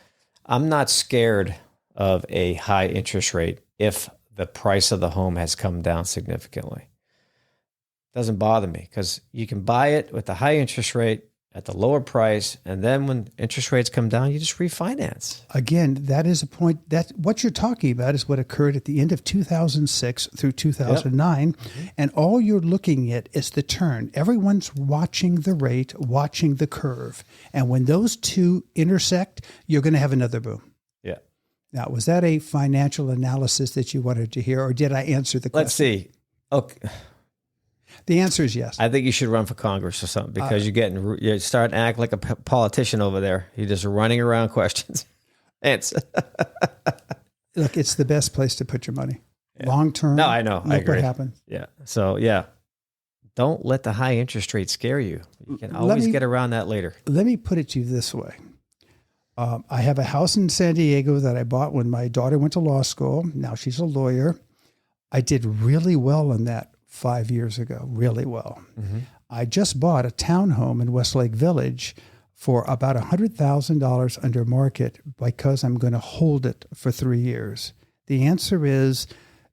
I'm not scared of a high interest rate if the price of the home has come down significantly. Doesn't bother me because you can buy it with the high interest rate at the lower price, and then when interest rates come down, you just refinance. Again, that is a point that what you're talking about is what occurred at the end of 2006 through 2009, and all you're looking at is the turn. Everyone's watching the rate, watching the curve, and when those two intersect, you're going to have another boom. Yeah. Now, was that a financial analysis that you wanted to hear, or did I answer the question? Let's see. Okay. The answer is yes. I think you should run for Congress or something because you're starting to act like a politician over there. You're just running around questions. Look, it's the best place to put your money. Yeah. Long term. No, I know. I agree. What happens. Yeah. So, yeah. Don't let the high interest rate scare you. You can always get around that later. Let me put it to you this way. I have a house in San Diego that I bought when my daughter went to law school. Now she's a lawyer. I did really well on that 5 years ago, really well. Mm-hmm. I just bought a townhome in Westlake Village for about $100,000 under market because I'm going to hold it for 3 years. The answer is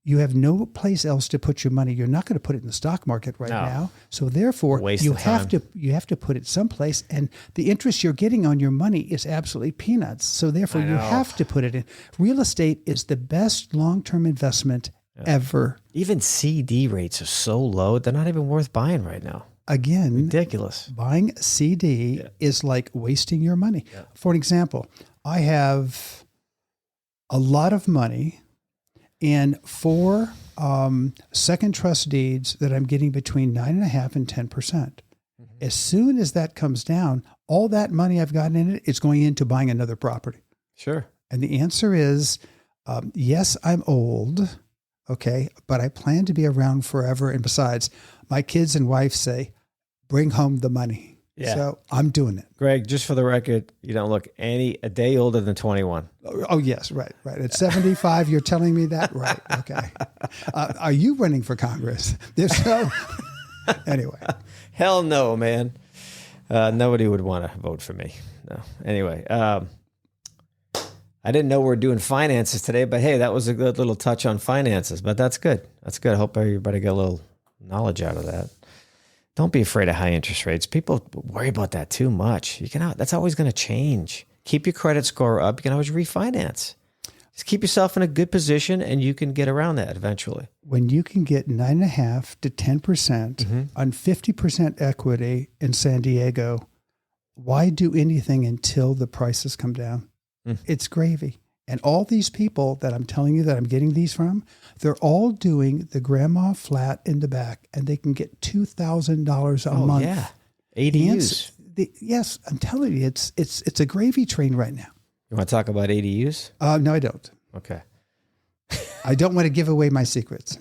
you have no place else to put your money. You're not going to put it in the stock market now. So therefore, you have to put it someplace, and the interest you're getting on your money is absolutely peanuts. So therefore, you have to put it in. Real estate is the best long-term investment ever. Even CD rates are so low, they're not even worth buying right now. Again, ridiculous. Buying a CD is like wasting your money. Yeah. For example, I have a lot of money in 4 second trust deeds that I'm getting between 9.5% and 10%. Mm-hmm. As soon as that comes down, all that money I've gotten in it is going into buying another property. Sure. And the answer is, yes, I'm old. Okay, but I plan to be around forever. And besides, my kids and wife say, bring home the money. Yeah. So I'm doing it. Greg, just for the record, you don't look a day older than 21. Oh yes, right. At 75, you're telling me that? Right, okay. Are you running for Congress? There's no... Anyway. Hell no, man. Nobody would want to vote for me. No. Anyway, I didn't know we were doing finances today, but hey, that was a good little touch on finances. But that's good. That's good. I hope everybody got a little knowledge out of that. Don't be afraid of high interest rates. People worry about that too much. That's always going to change. Keep your credit score up. You can always refinance. Just keep yourself in a good position, and you can get around that eventually. When you can get 9.5% to 10% on 50% equity in San Diego, why do anything until the prices come down? It's gravy. And all these people that I'm telling you that I'm getting these from, they're all doing the grandma flat in the back, and they can get $2,000 a month. Yeah, ADUs. Yes, I'm telling you, it's a gravy train right now. You want to talk about ADUs? No, I don't. Okay. I don't want to give away my secrets.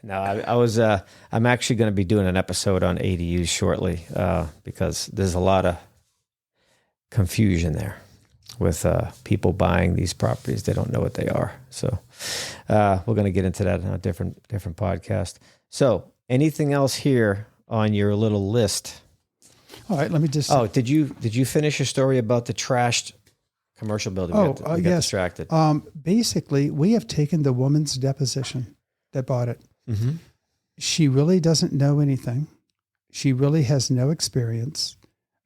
No, I'm actually going to be doing an episode on ADUs shortly because there's a lot of confusion there with people buying these properties. They don't know what they are. So we're going to get into that in a different podcast. So anything else here on your little list? All right, let me just... Oh, did you finish your story about the trashed commercial building? We got yes. distracted. Basically, we have taken the woman's deposition that bought it. Mm-hmm. She really doesn't know anything. She really has no experience.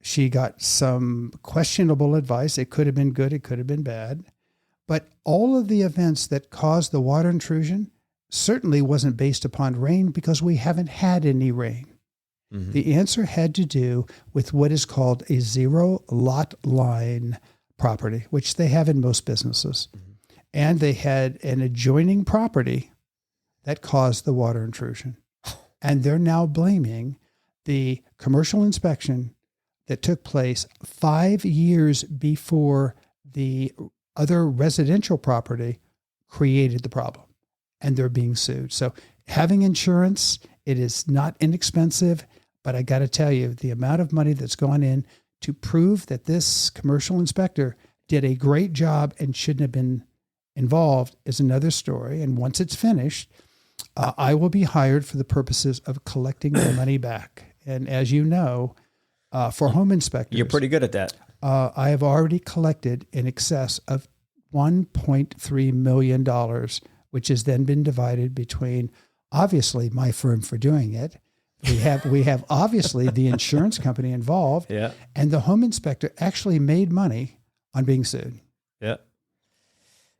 She got some questionable advice. It could have been good. It could have been bad. But all of the events that caused the water intrusion certainly wasn't based upon rain because we haven't had any rain. Mm-hmm. The answer had to do with what is called a zero lot line property, which they have in most businesses. Mm-hmm. And they had an adjoining property that caused the water intrusion. And they're now blaming the commercial inspection that took place 5 years before the other residential property created the problem. And they're being sued. So having insurance, it is not inexpensive, but I got to tell you, the amount of money that's gone in to prove that this commercial inspector did a great job and shouldn't have been involved is another story. And once it's finished, I will be hired for the purposes of collecting the money back. And as you know, for home inspectors, you're pretty good at that. I have already collected in excess of $1.3 million, which has then been divided between, obviously, my firm for doing it. We have obviously the insurance company involved, yeah, and the home inspector actually made money on being sued. Yeah.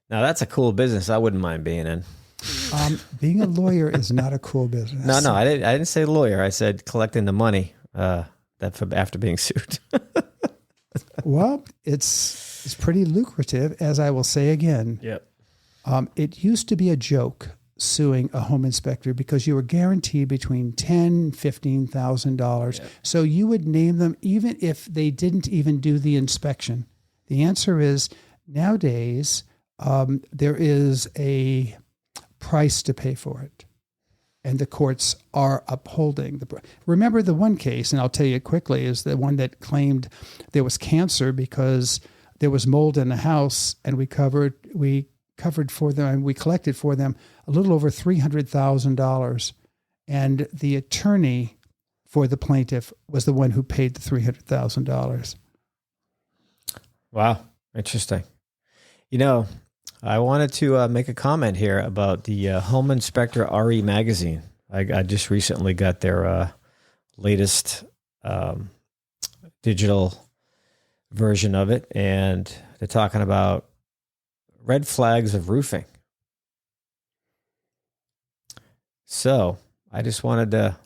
Now that's a cool business. I wouldn't mind being in. Being a lawyer is not a cool business. No, I didn't say lawyer. I said collecting the money after being sued. Well, it's pretty lucrative, as I will say again. Yep. It used to be a joke suing a home inspector because you were guaranteed between $10,000 and $15,000. Yep. So you would name them even if they didn't even do the inspection. The answer is nowadays there is a price to pay for it, and the courts are upholding the. Remember the one case, and I'll tell you quickly, is the one that claimed there was cancer because there was mold in the house, and we covered for them, and we collected for them a little over $300,000, and the attorney for the plaintiff was the one who paid the $300,000. Wow, interesting. You know, I wanted to make a comment here about the Home Inspector RE magazine. I just recently got their latest digital version of it, and they're talking about red flags of roofing. So I just wanted to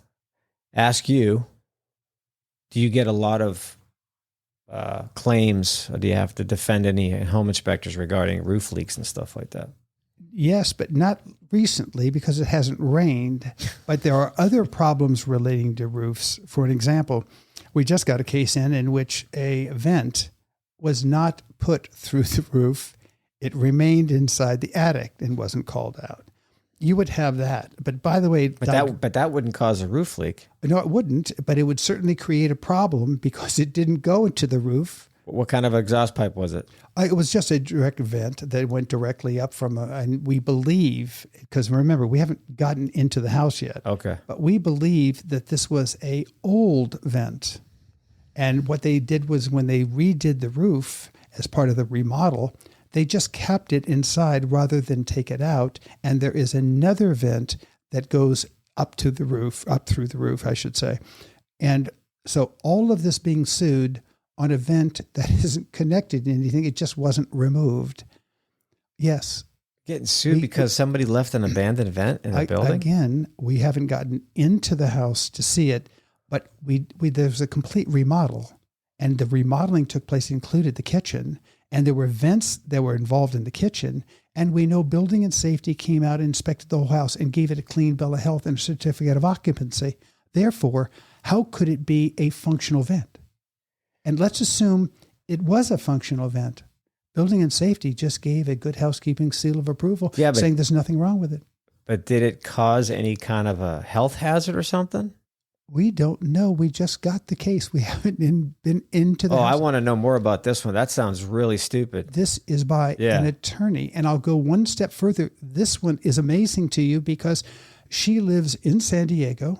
ask you, do you get a lot of claims, or do you have to defend any home inspectors regarding roof leaks and stuff like that? Yes, but not recently because it hasn't rained. But there are other problems relating to roofs. For an example, we just got a case in which a vent was not put through the roof. It remained inside the attic and wasn't called out. You would have that. But by the way, but that wouldn't cause a roof leak. No, it wouldn't, but it would certainly create a problem because it didn't go into the roof. What kind of exhaust pipe was it? It was just a direct vent that went directly up from and we believe, because remember, we haven't gotten into the house yet. Okay. But we believe that this was a old vent. And what they did was when they redid the roof as part of the remodel, they just kept it inside rather than take it out. And there is another vent that goes up through the roof, I should say. And so all of this being sued on a vent that isn't connected to anything, it just wasn't removed. Yes. Getting sued because somebody left an abandoned vent in a building? Again, we haven't gotten into the house to see it, but we there's a complete remodel. and the remodeling took place included the kitchen, and there were vents that were involved in the kitchen, and we know building and safety came out and inspected the whole house and gave it a clean bill of health and a certificate of occupancy. Therefore, how could it be a functional vent? And let's assume it was a functional vent. Building and safety just gave a good housekeeping seal of approval, saying there's nothing wrong with it. But did it cause any kind of a health hazard or something? We don't know. We just got the case. We haven't been into the house. I want to know more about this one. That sounds really stupid. This is by an attorney. And I'll go one step further. This one is amazing to you because she lives in San Diego,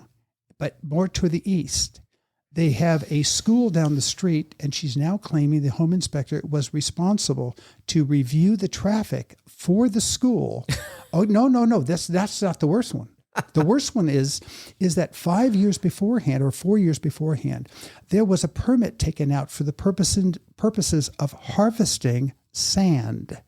but more to the east. They have a school down the street, and she's now claiming the home inspector was responsible to review the traffic for the school. Oh, no. That's not the worst one. The worst one is that 5 years beforehand or 4 years beforehand, there was a permit taken out for the purposes of harvesting sand.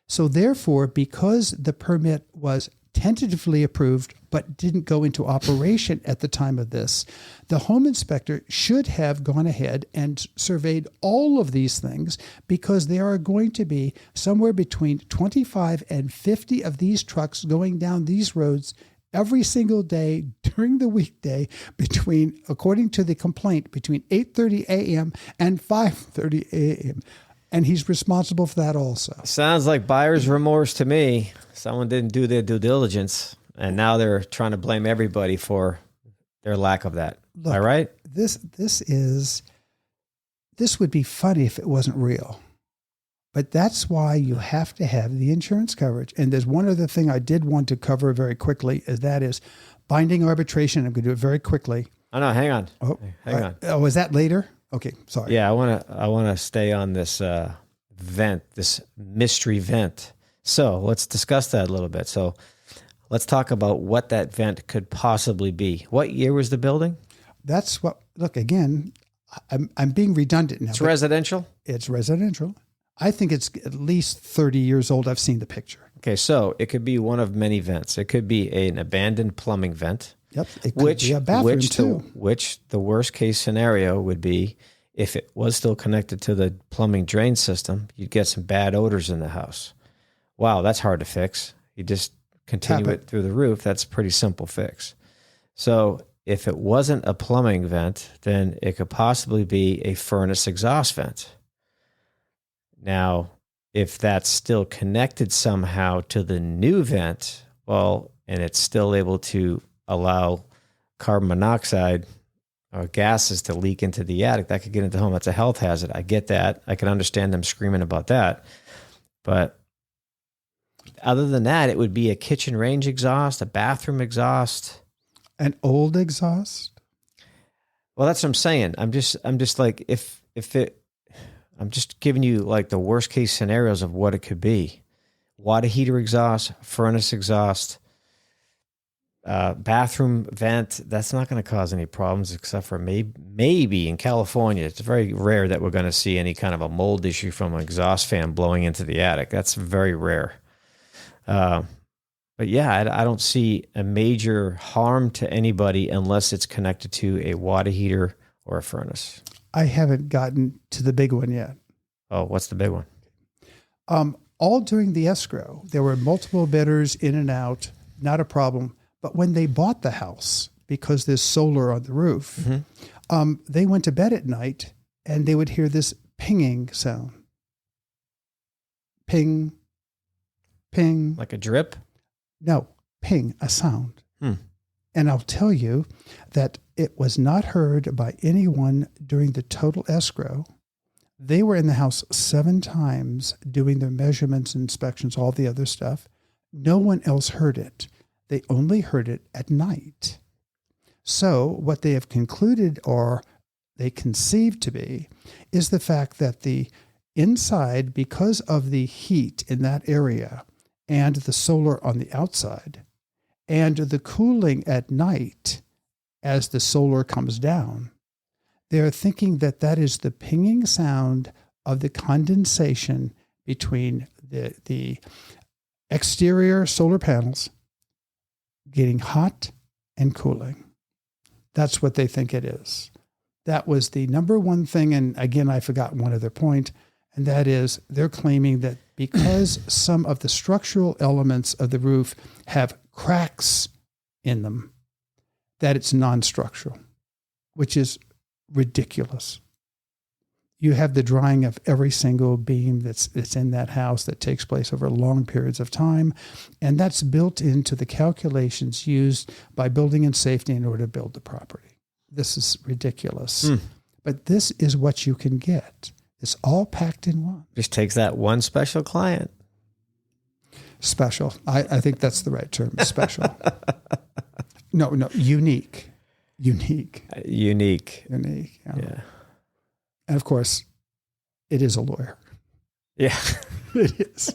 So therefore, because the permit was tentatively approved but didn't go into operation at the time of this, the home inspector should have gone ahead and surveyed all of these things, because there are going to be somewhere between 25 and 50 of these trucks going down these roads every single day during the weekday according to the complaint, between 8:30 a.m. and 5:30 a.m. And he's responsible for that also. Sounds like buyer's remorse to me. Someone didn't do their due diligence, and now they're trying to blame everybody for their lack of that. Look, am I right? This would be funny if it wasn't real. But that's why you have to have the insurance coverage. And there's one other thing I did want to cover very quickly, that is binding arbitration. I'm going to do it very quickly. Oh, no, hang on. Hang on. Oh, is that later? Okay, sorry. Yeah, I want to stay on this vent, this mystery vent. So let's discuss that a little bit. So let's talk about what that vent could possibly be. What year was the building? That's what. Look, again, I'm being redundant now. It's residential? It's residential. I think it's at least 30 years old. I've seen the picture. Okay, so it could be one of many vents. It could be an abandoned plumbing vent. Yep, it could be a bathroom too. Which the worst case scenario would be, if it was still connected to the plumbing drain system, you'd get some bad odors in the house. Wow, that's hard to fix. You just continue it through the roof. That's a pretty simple fix. So if it wasn't a plumbing vent, then it could possibly be a furnace exhaust vent. Now, if that's still connected somehow to the new vent, and it's still able to allow carbon monoxide or gases to leak into the attic, that could get into the home. That's a health hazard. I get that. I can understand them screaming about that. But other than that, it would be a kitchen range exhaust, a bathroom exhaust. An old exhaust? Well, that's what I'm saying. I'm just like, I'm just giving you like the worst case scenarios of what it could be. Water heater exhaust, furnace exhaust, bathroom vent. That's not going to cause any problems, except for maybe in California. It's very rare that we're going to see any kind of a mold issue from an exhaust fan blowing into the attic. That's very rare. But yeah, I don't see a major harm to anybody unless it's connected to a water heater or a furnace. I haven't gotten to the big one yet. Oh, what's the big one? All during the escrow, there were multiple bidders in and out, not a problem. But when they bought the house, because there's solar on the roof, they went to bed at night and they would hear this pinging sound. Ping, ping. Like a drip? No, ping, a sound. And I'll tell you that it was not heard by anyone during the total escrow. They were in the house 7 times doing their measurements, inspections, all the other stuff. No one else heard it. They only heard it at night. So what they have concluded, or they conceived to be, is the fact that the inside, because of the heat in that area and the solar on the outside, and the cooling at night as the solar comes down, they're thinking that that is the pinging sound of the condensation between the exterior solar panels getting hot and cooling. That's what they think it is. That was the number one thing. And again, I forgot one other point, and that is they're claiming that because some of the structural elements of the roof have cracks in them, that it's non-structural, which is ridiculous. You have the drying of every single beam that's in that house that takes place over long periods of time. And that's built into the calculations used by Building and Safety in order to build the property. This is ridiculous. But this is what you can get. It's all packed in one. Just takes that one special client. Special. I think that's the right term. Special. No, unique. Unique. Yeah. And of course, it is a lawyer. Yeah. It is.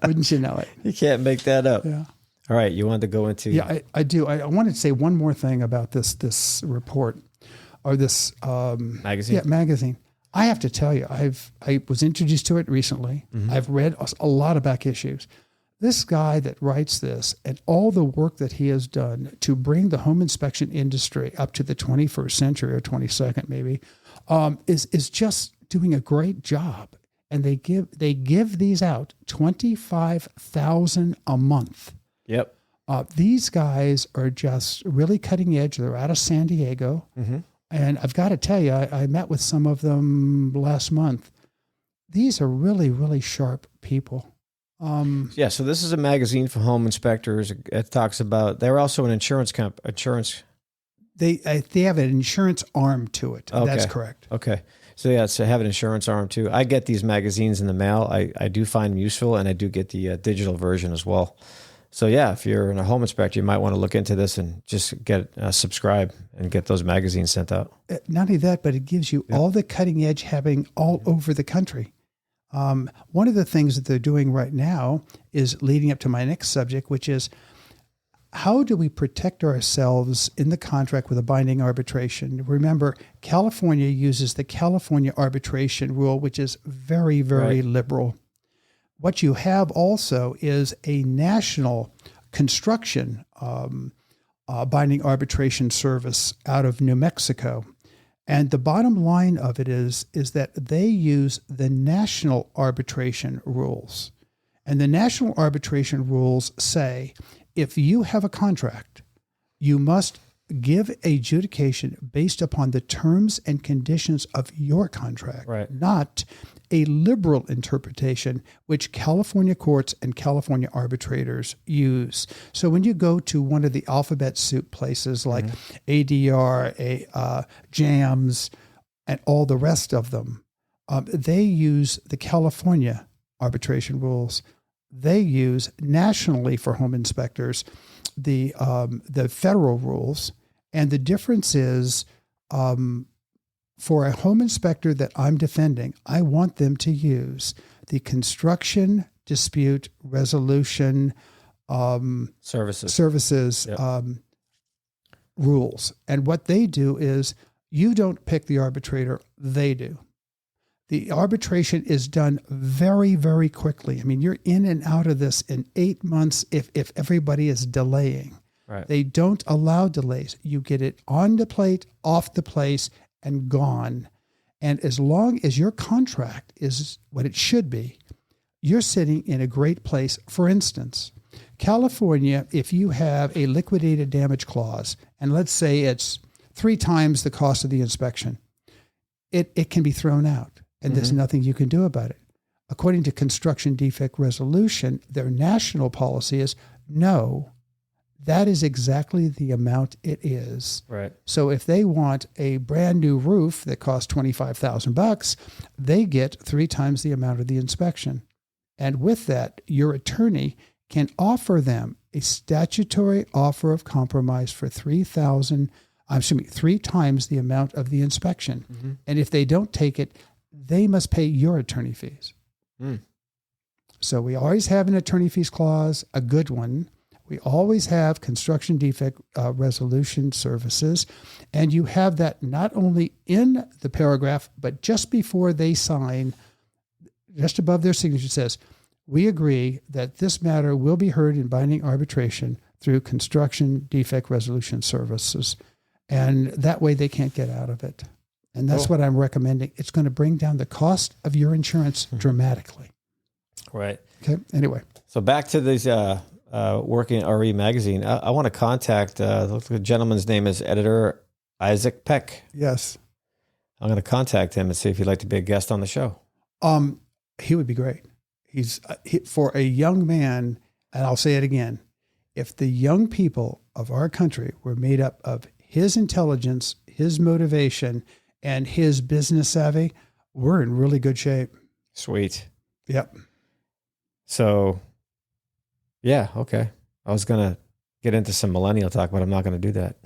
Wouldn't you know it? You can't make that up. Yeah. All right. You wanted to go into... Yeah, I do. I wanted to say one more thing about this report or this... magazine? Yeah, magazine. I have to tell you, I was introduced to it recently. Mm-hmm. I've read a lot of back issues. This guy that writes this and all the work that he has done to bring the home inspection industry up to the 21st century or 22nd maybe, is just doing a great job. And they give these out 25,000 a month. Yep. These guys are just really cutting edge. They're out of San Diego. Mm-hmm. And I've got to tell you, I met with some of them last month. These are really, really sharp people. Yeah, so this is a magazine for home inspectors. It talks about, they're also an insurance. They have an insurance arm to it. Okay. That's correct. Okay. So yeah, so have an insurance arm too. I get these magazines in the mail. I do find them useful, and I do get the digital version as well. So yeah, if you're in a home inspector, you might want to look into this and just get subscribe and get those magazines sent out. Not only that, but it gives you all the cutting edge happening all over the country. One of the things that they're doing right now is leading up to my next subject, which is how do we protect ourselves in the contract with a binding arbitration? Remember, California uses the California arbitration rule, which is very, very liberal. What you have also is a national construction binding arbitration service out of New Mexico. And the bottom line of it is that they use the national arbitration rules. And the national arbitration rules say, if you have a contract, you must give adjudication based upon the terms and conditions of your contract, not a liberal interpretation, which California courts and California arbitrators use. So when you go to one of the alphabet soup places like ADR, JAMS, and all the rest of them, they use the California arbitration rules. They use nationally for home inspectors the federal rules. And the difference is, for a home inspector that I'm defending, I want them to use the construction dispute resolution services rules. And what they do is you don't pick the arbitrator, they do. The arbitration is done very, very quickly. I mean, you're in and out of this in 8 months if everybody is delaying. Right. They don't allow delays. You get it on the plate, off the place, and gone. And as long as your contract is what it should be, you're sitting in a great place. For instance, California, if you have a liquidated damage clause, and let's say it's 3 times the cost of the inspection, it can be thrown out, and there's nothing you can do about it. According to construction defect resolution, their national policy is no. That is exactly the amount it is. Right. So if they want a brand new roof that costs $25,000, they get 3 times the amount of the inspection. And with that, your attorney can offer them a statutory offer of compromise for 3 times the amount of the inspection. Mm-hmm. And if they don't take it, they must pay your attorney fees. So we always have an attorney fees clause, a good one. We always have construction defect resolution services, and you have that not only in the paragraph, but just before they sign, just above their signature says, we agree that this matter will be heard in binding arbitration through construction defect resolution services. And that way they can't get out of it. And that's what I'm recommending. It's going to bring down the cost of your insurance dramatically. Right. Okay. Anyway. So back to this working RE magazine. I want to contact the gentleman's name is editor Isaac Peck. Yes. I'm going to contact him and see if he'd like to be a guest on the show. He would be great. For a young man, and I'll say it again, if the young people of our country were made up of his intelligence, his motivation, and his business savvy, we're in really good shape. Sweet. Yep. So, yeah, okay. I was going to get into some millennial talk, but I'm not going to do that.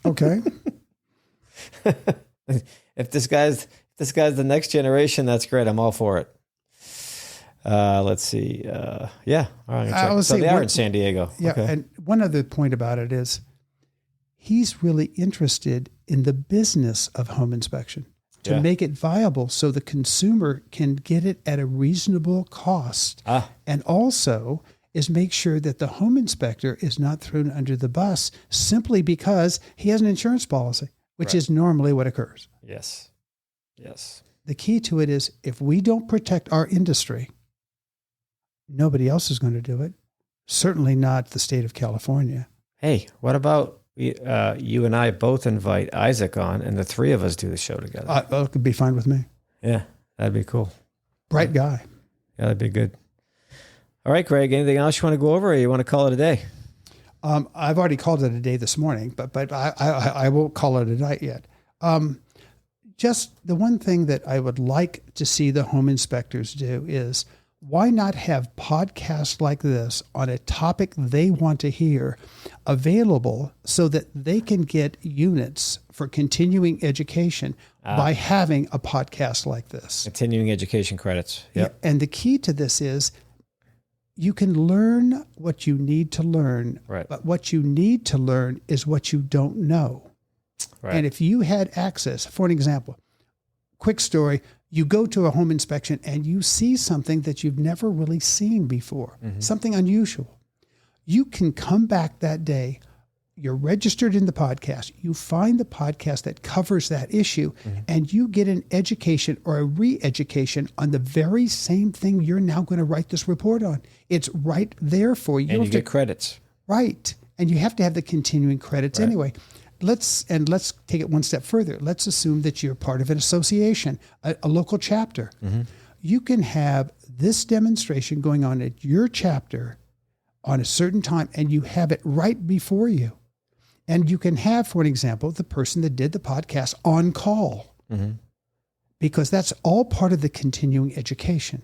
Okay. If this guy's the next generation, that's great. I'm all for it. Let's see. Yeah. All right. So they are in San Diego. Yeah. Okay. And one other point about it is he's really interested in the business of home inspection to make it viable so the consumer can get it at a reasonable cost. And also is make sure that the home inspector is not thrown under the bus simply because he has an insurance policy, which is normally what occurs. Yes. Yes. The key to it is if we don't protect our industry, nobody else is going to do it. Certainly not the state of California. Hey, what about you and I both invite Isaac on and the three of us do the show together? It could be fine with me. Yeah, that'd be cool. Bright guy. Yeah, that'd be good. All right, Greg, anything else you want to go over or you want to call it a day? I've already called it a day this morning, but I won't call it a night yet. Just the one thing that I would like to see the home inspectors do is why not have podcasts like this on a topic they want to hear available so that they can get units for continuing education by having a podcast like this? Continuing education credits. Yep. Yeah, and the key to this is you can learn what you need to learn, but what you need to learn is what you don't know. Right. And if you had access, for an example, quick story, you go to a home inspection and you see something that you've never really seen before, something unusual. You can come back that day, you're registered in the podcast, you find the podcast that covers that issue, and you get an education or a re-education on the very same thing you're now going to write this report on. It's right there for you. And you get credits. Right. And you have to have the continuing credits anyway. Let's take it one step further. Let's assume that you're part of an association, a local chapter. You can have this demonstration going on at your chapter on a certain time, and you have it right before you. And you can have, for an example, the person that did the podcast on call, because that's all part of the continuing education.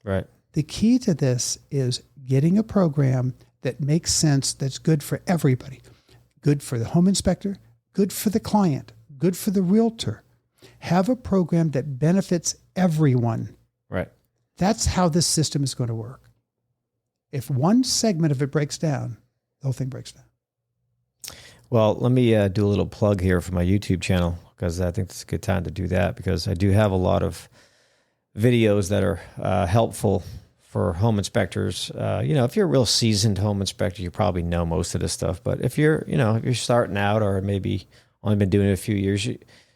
Right. The key to this is getting a program that makes sense, that's good for everybody. Good for the home inspector, good for the client, good for the realtor. Have a program that benefits everyone. Right. That's how this system is going to work. If one segment of it breaks down, the whole thing breaks down. Well, let me do a little plug here for my YouTube channel because I think it's a good time to do that because I do have a lot of videos that are helpful for home inspectors. If you're a real seasoned home inspector, you probably know most of this stuff. But if you're starting out or maybe only been doing it a few years,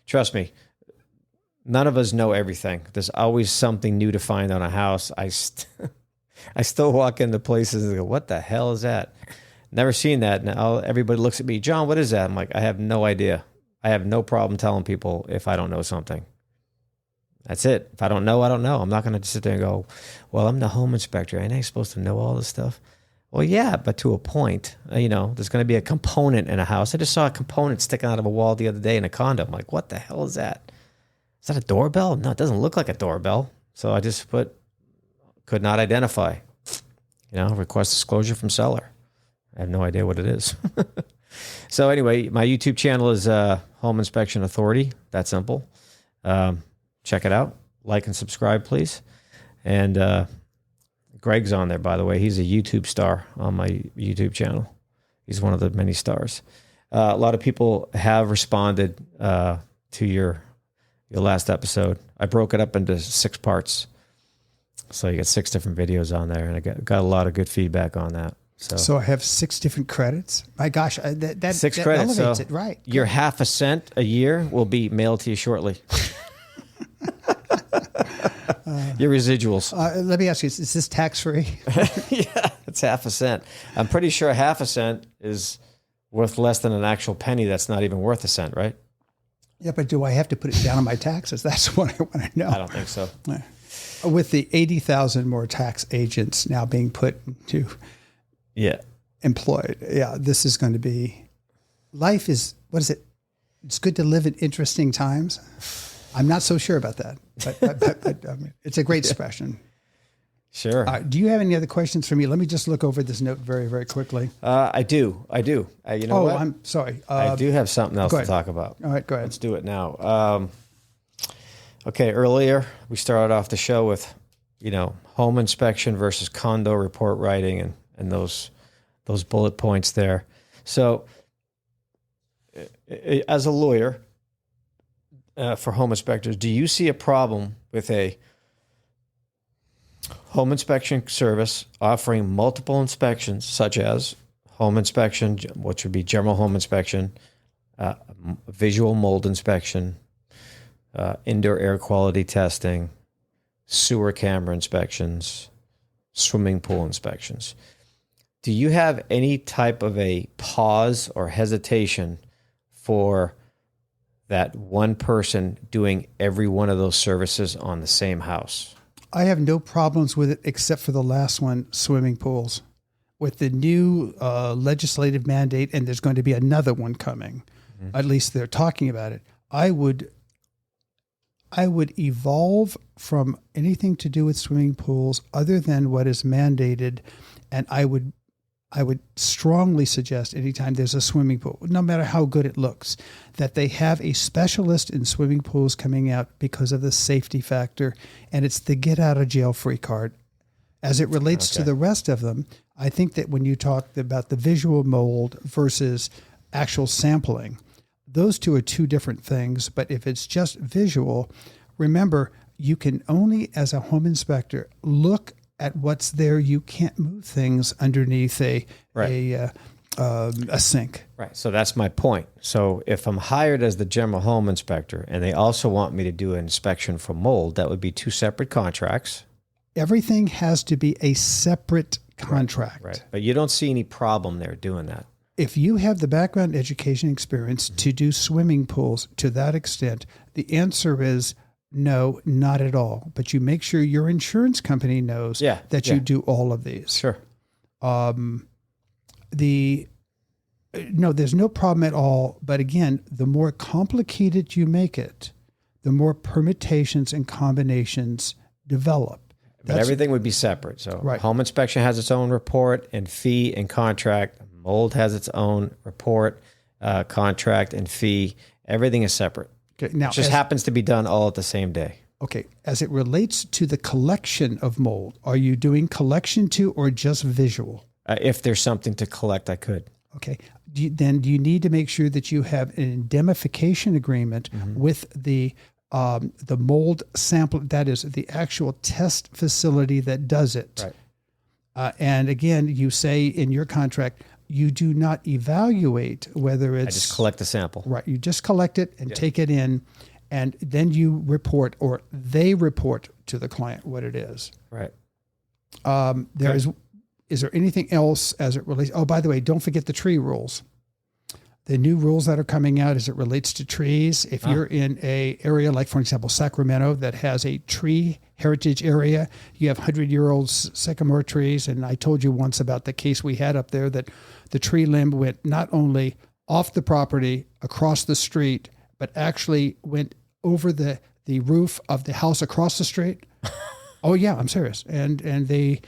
trust me, none of us know everything. There's always something new to find on a house. I still walk into places and go, what the hell is that? Never seen that. Now everybody looks at me, John, what is that? I'm like, I have no idea. I have no problem telling people if I don't know something. That's it. If I don't know, I don't know. I'm not going to sit there and go, well, I'm the home inspector. Ain't I supposed to know all this stuff? Well, yeah, but to a point, there's going to be a component in a house. I just saw a component sticking out of a wall the other day in a condo. I'm like, what the hell is that? Is that a doorbell? No, it doesn't look like a doorbell. So I just could not identify, request disclosure from seller. I have no idea what it is. So anyway, my YouTube channel is Home Inspection Authority. That simple. Check it out. Like and subscribe, please. And Greg's on there, by the way. He's a YouTube star on my YouTube channel. He's one of the many stars. A lot of people have responded to your last episode. I broke it up into 6 parts. So you got 6 different videos on there, and I got a lot of good feedback on that. So I have 6 different credits. My gosh, that 6 credits. elevates So it, right? your half a cent a year will be mailed to you shortly. Your residuals. Let me ask you: is this tax free? Yeah, it's half a cent. I'm pretty sure half a cent is worth less than an actual penny. That's not even worth a cent, right? Yeah, but do I have to put it down on my taxes? That's what I want to know. I don't think so. With the 80,000 more tax agents now being put to employed, this is going to be. Life is, what is it? It's good to live in interesting times. I'm not so sure about that, but I mean, it's a great expression. Sure. Do you have any other questions for me? Let me just look over this note very, very quickly. I do. You know what? I'm sorry. I do have something else to talk about. All right, go ahead. Let's do it now. Okay, earlier we started off the show with, home inspection versus condo report writing and those bullet points there. So as a lawyer for home inspectors, do you see a problem with a home inspection service offering multiple inspections, such as home inspection, which would be general home inspection, visual mold inspection, indoor air quality testing, sewer camera inspections, swimming pool inspections? Do you have any type of a pause or hesitation for that one person doing every one of those services on the same house? I have no problems with it except for the last one, swimming pools. With the new legislative mandate, and there's going to be another one coming, at least they're talking about it, I would evolve from anything to do with swimming pools other than what is mandated, and I would strongly suggest anytime there's a swimming pool, no matter how good it looks, that they have a specialist in swimming pools coming out because of the safety factor, and it's the get out of jail free card. As it relates to the rest of them, I think that when you talk about the visual mold versus actual sampling, those two are two different things. But if it's just visual, remember, you can only, as a home inspector, look at what's there. You can't move things underneath a sink. Right. So that's my point. So if I'm hired as the general home inspector and they also want me to do an inspection for mold, that would be 2 separate contracts. Everything has to be a separate contract. Right. But you don't see any problem there doing that. If you have the background education experience to do swimming pools to that extent, the answer is no, not at all. But you make sure your insurance company knows that you do all of these. Sure. No, there's no problem at all. But again, the more complicated you make it, the more permutations and combinations develop. But everything would be separate. So home inspection has its own report and fee and contract. Mold has its own report, contract, and fee. Everything is separate. Okay, now, it just happens to be done all at the same day. Okay. As it relates to the collection of mold, are you doing collection too or just visual? If there's something to collect, I could. Okay. Then you need to make sure that you have an indemnification agreement with the mold sample, that is the actual test facility that does it. Right. And again, you say in your contract, you do not evaluate whether it's... I just collect the sample. Right. You just collect it and take it in, and then you report, or they report to the client what it is. Right. Is there anything else as it relates? Oh, by the way, don't forget the tree rules. The new rules that are coming out as it relates to trees. If you're in a area like, for example, Sacramento, that has a tree heritage area, you have 100-year-old sycamore trees. And I told you once about the case we had up there that the tree limb went not only off the property across the street, but actually went over the roof of the house across the street. Oh yeah, I'm serious. And the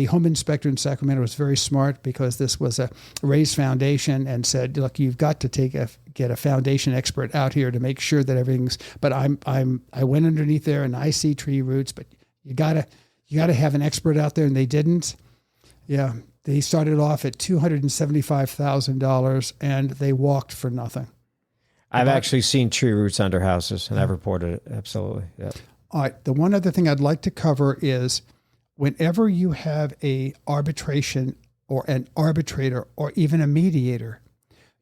home inspector in Sacramento was very smart, because this was a raised foundation, and said, look, you've got to get a foundation expert out here to make sure that everything's. But I went underneath there and I see tree roots, but you gotta have an expert out there, and they didn't. Yeah, they started off at $275,000 and they walked for nothing. I've actually seen tree roots under houses, and I've reported it. Absolutely. Yeah. All right. The one other thing I'd like to cover is, whenever you have a arbitration or an arbitrator or even a mediator,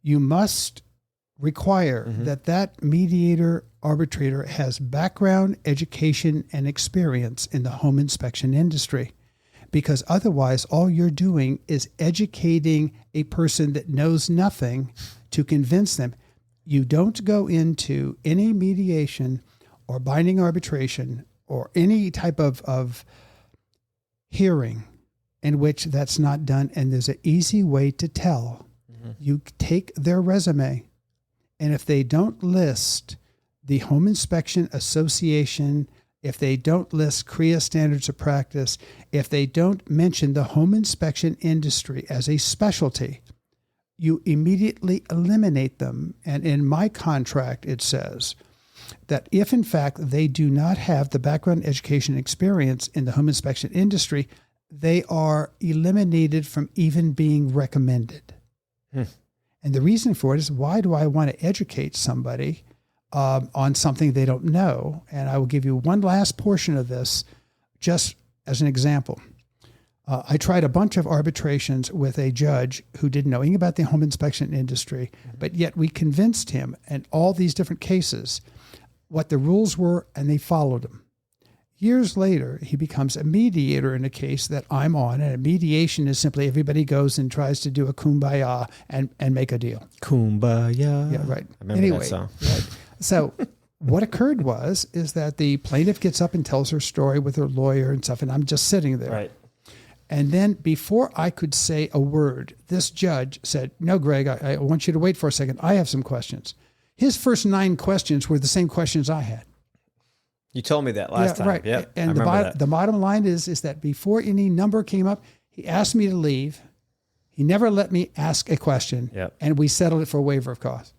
you must require that mediator, arbitrator has background, education, and experience in the home inspection industry. Because otherwise, all you're doing is educating a person that knows nothing to convince them. You don't go into any mediation or binding arbitration or any type of hearing in which that's not done. And there's an easy way to tell. You take their resume, and if they don't list the Home Inspection Association, if they don't list CREIA standards of practice, if they don't mention the home inspection industry as a specialty, you immediately eliminate them. And in my contract, it says that if in fact they do not have the background, education, experience in the home inspection industry, they are eliminated from even being recommended. And the reason for it is, why do I want to educate somebody on something they don't know? And I will give you one last portion of this just as an example. I tried a bunch of arbitrations with a judge who didn't know anything about the home inspection industry, but yet we convinced him in all these different cases what the rules were, and they followed them. Years later, he becomes a mediator in a case that I'm on, and a mediation is simply everybody goes and tries to do a kumbaya and make a deal. Kumbaya. Yeah, right. I remember that song. Right. So what occurred is that the plaintiff gets up and tells her story with her lawyer and stuff, and I'm just sitting there. Right. And then before I could say a word, this judge said, "No, Greg, I want you to wait for a second. I have some questions." His first 9 questions were the same questions I had. You told me that last time. Right. Yep. And the bottom line is that before any number came up, he asked me to leave. He never let me ask a question. Yep. And we settled it for a waiver of cost.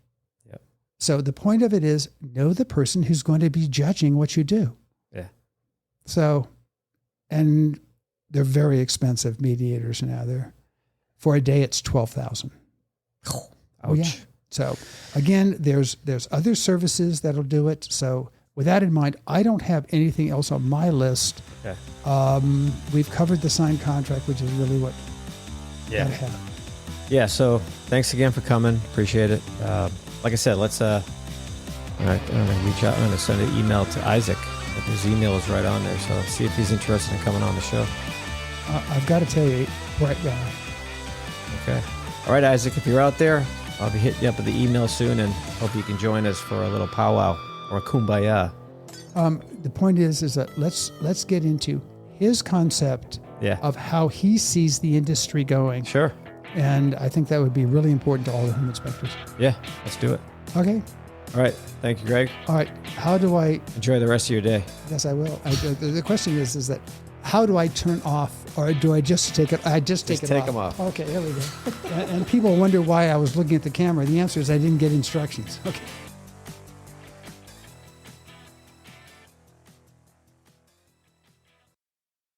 Yep. So the point of it is, know the person who's going to be judging what you do. Yeah. So, and they're very expensive mediators now. For a day, it's $12,000. Oh yeah. So again, there's other services that'll do it. So with that in mind, I don't have anything else on my list. Okay. We've covered the signed contract, which is really what Yeah. gotta have. Yeah. So thanks again for coming. Appreciate it. Like I said, let's. I'm gonna reach out. I'm gonna send an email to Isaac. His email is right on there. So see if he's interested in coming on the show. I've got to tell you, right guy. Okay. All right, Isaac. If you're out there, I'll be hitting you up with the email soon, and hope you can join us for a little powwow or a kumbaya. The point is that let's get into his concept Yeah. of how he sees the industry going. Sure. And I think that would be really important to all the home inspectors. Yeah. Let's do it. Okay. All right. Thank you, Greg. All right. How do I? Enjoy the rest of your day. Yes, I will. The question is that how do I turn off, or do I just take it? I just take them off. Okay, there we go. And people wonder why I was looking at the camera. The answer is I didn't get instructions. Okay.